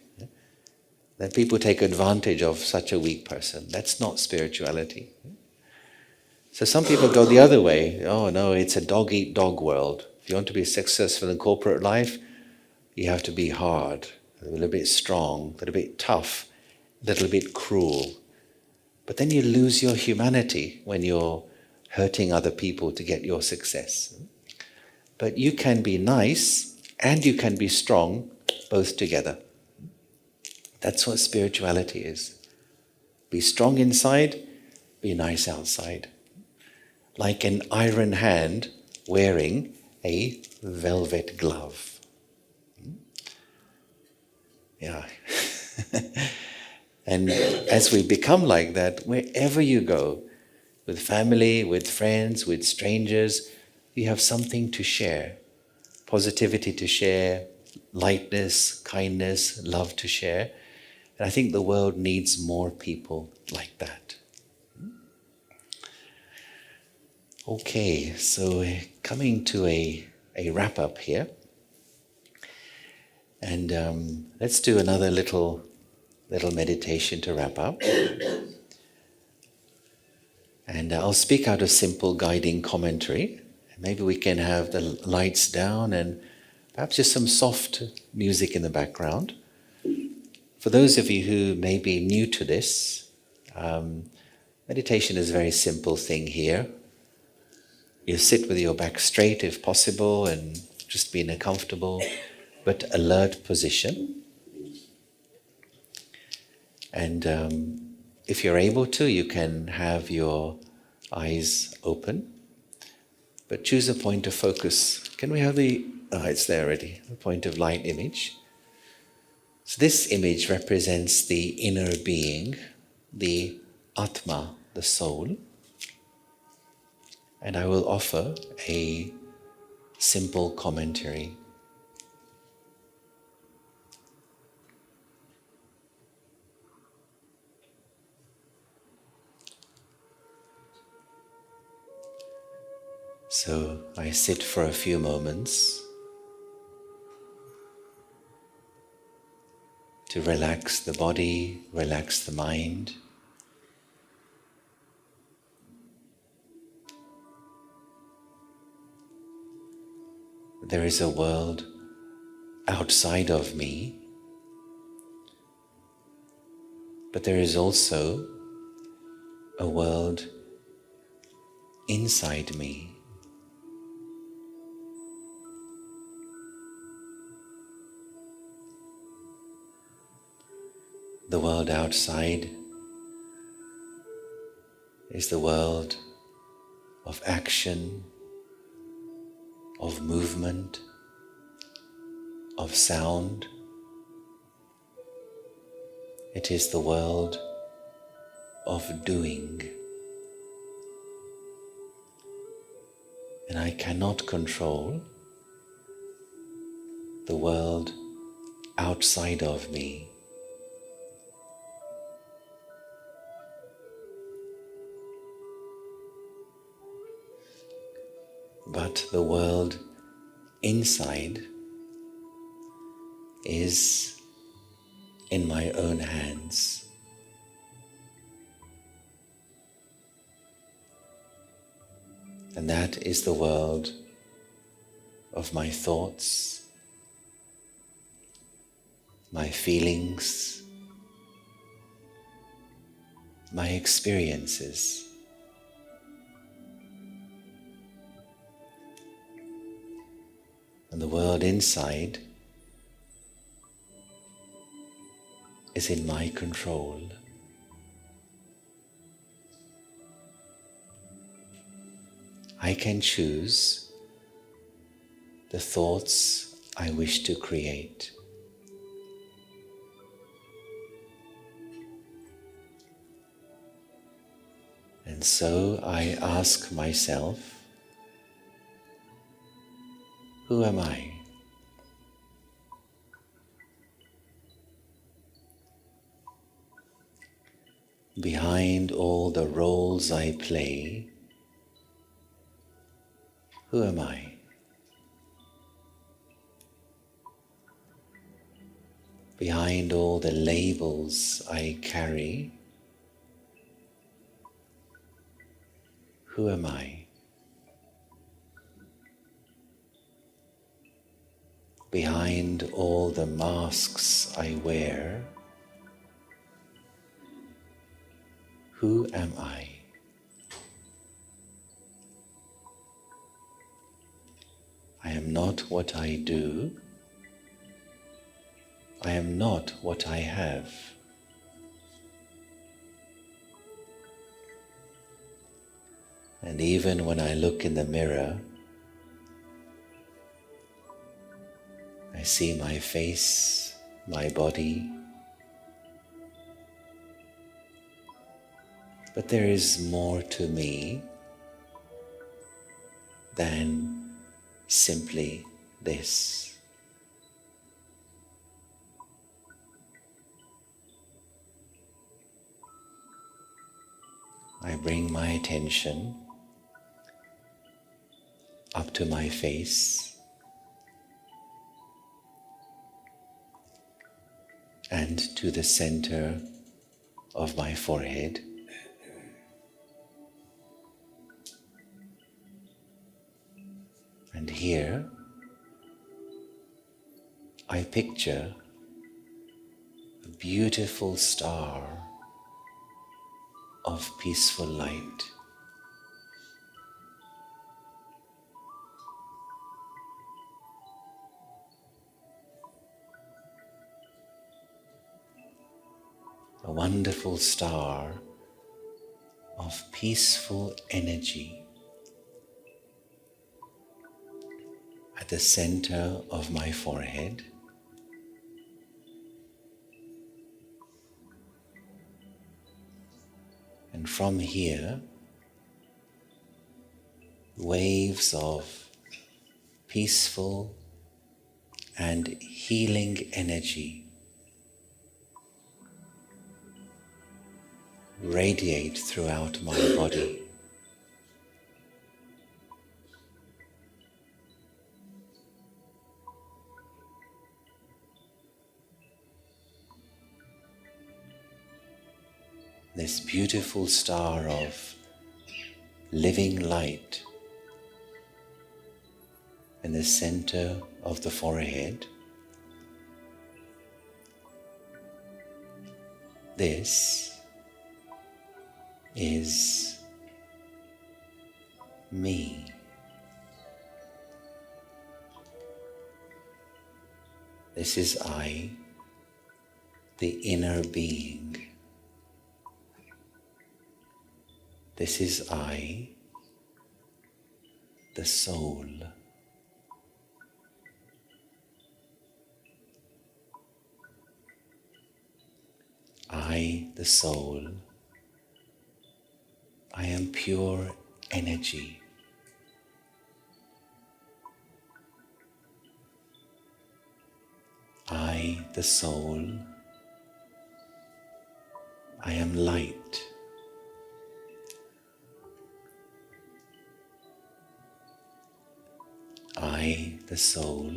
That people take advantage of such a weak person. That's not spirituality. So some people go the other way. Oh no, it's a dog-eat-dog world. If you want to be successful in corporate life, you have to be hard, a little bit strong, a little bit tough, a little bit cruel. But then you lose your humanity when you're hurting other people to get your success. But you can be nice and you can be strong, both together. That's what spirituality is. Be strong inside, be nice outside. Like an iron hand wearing a velvet glove. Yeah. And as we become like that, wherever you go, with family, with friends, with strangers, you have something to share. Positivity to share, lightness, kindness, love to share. And I think the world needs more people like that. Okay, so coming to a wrap-up here. And let's do another little meditation to wrap up. And I'll speak out a simple guiding commentary. Maybe we can have the lights down and perhaps just some soft music in the background. For those of you who may be new to this, meditation is a very simple thing here. You sit with your back straight if possible and just be in a comfortable but alert position. And if you're able to, you can have your eyes open, but choose a point of focus. Can we have it's there already, the point of light image. So this image represents the inner being, the Atma, the soul. And I will offer a simple commentary. So I sit for a few moments to relax the body, relax the mind. There is a world outside of me, but there is also a world inside me. The world outside is the world of action, of movement, of sound. It is the world of doing. And I cannot control the world outside of me. But the world inside is in my own hands. And that is the world of my thoughts, my feelings, my experiences. And the world inside is in my control. I can choose the thoughts I wish to create. And so I ask myself, who am I? Behind all the roles I play, who am I? Behind all the labels I carry, Who am I? Behind all the masks I wear, who am I? I am not what I do. I am not what I have. And even when I look in the mirror, I see my face, my body, but there is more to me than simply this. I bring my attention up to my face and to the center of my forehead. And here I picture a beautiful star of peaceful light. A wonderful star of peaceful energy at the center of my forehead. And from here, waves of peaceful and healing energy radiate throughout my body. This beautiful star of living light in the center of the forehead. This is me. This is I, the inner being. This is I, the soul. I, the soul, I am pure energy. I, the soul, I am light. I, the soul,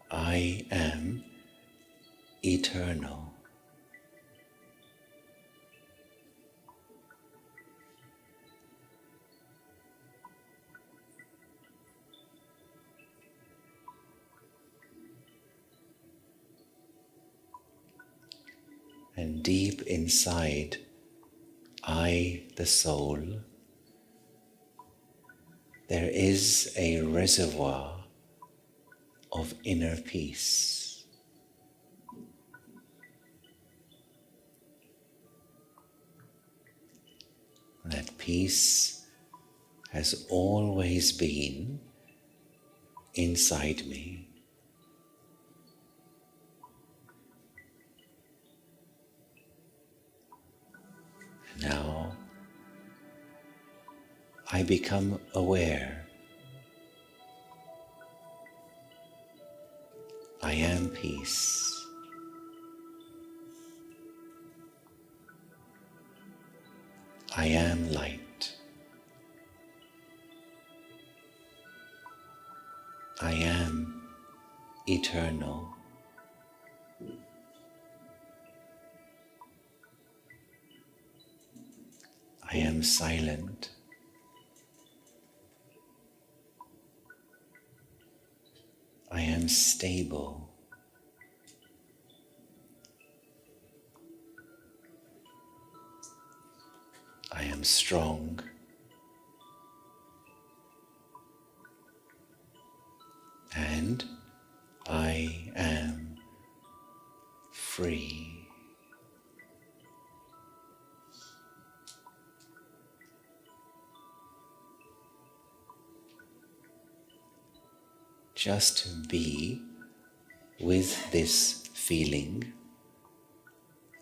I am eternal. And deep inside, I, the soul, there is a reservoir of inner peace. That peace has always been inside me. Now I become aware. I am peace. I am light. I am eternal. I am silent. I am stable. I am strong. And I am free. Just to be with this feeling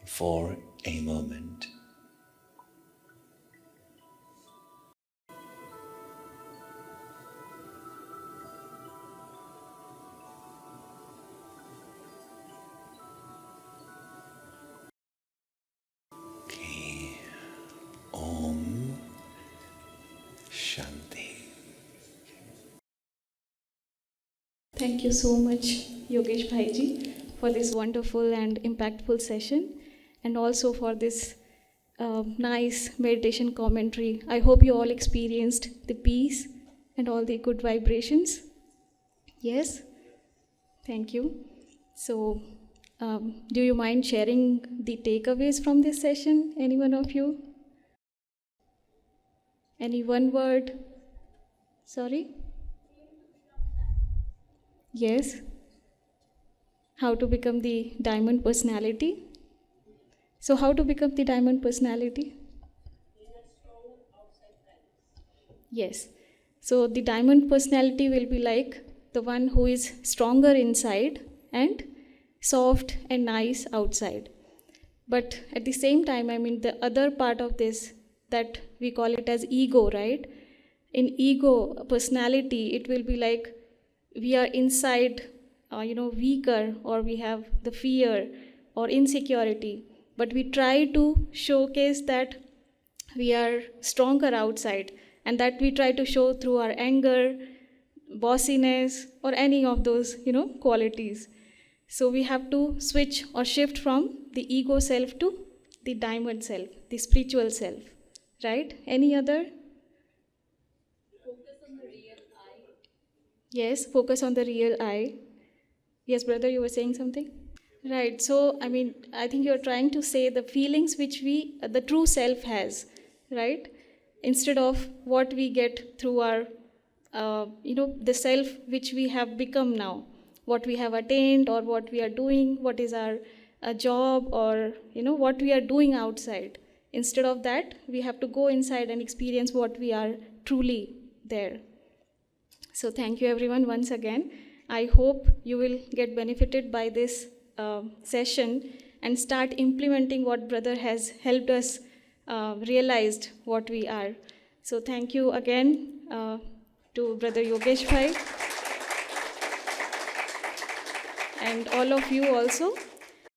for a moment. Okay. Om Shanti. Thank you so much, Yogesh Bhaiji, for this wonderful and impactful session, and also for this nice meditation commentary. I hope you all experienced the peace and all the good vibrations. Yes? Thank you. So, do you mind sharing the takeaways from this session? Any one of you? Any one word? Sorry? Yes? How to become the diamond personality? So, how to become the diamond personality? Yes. So, the diamond personality will be like the one who is stronger inside and soft and nice outside. But at the same time, I mean, the other part of this that we call it as ego, right? In ego personality, it will be like we are inside, weaker, or we have the fear or insecurity. But we try to showcase that we are stronger outside, and that we try to show through our anger, bossiness, or any of those, qualities. So we have to switch or shift from the ego self to the diamond self, the spiritual self, right? Any other? Yes, focus on the real I. Yes, brother, you were saying something? Right. So, I mean, I think you're trying to say the feelings which the true self has, right? Instead of what we get through our, the self which we have become now, what we have attained or what we are doing, what is our job, or, what we are doing outside. Instead of that, we have to go inside and experience what we are truly there. So thank you everyone once again. I hope you will get benefited by this session and start implementing what brother has helped us realized what we are. So thank you again to brother Yogesh Bhai and all of you also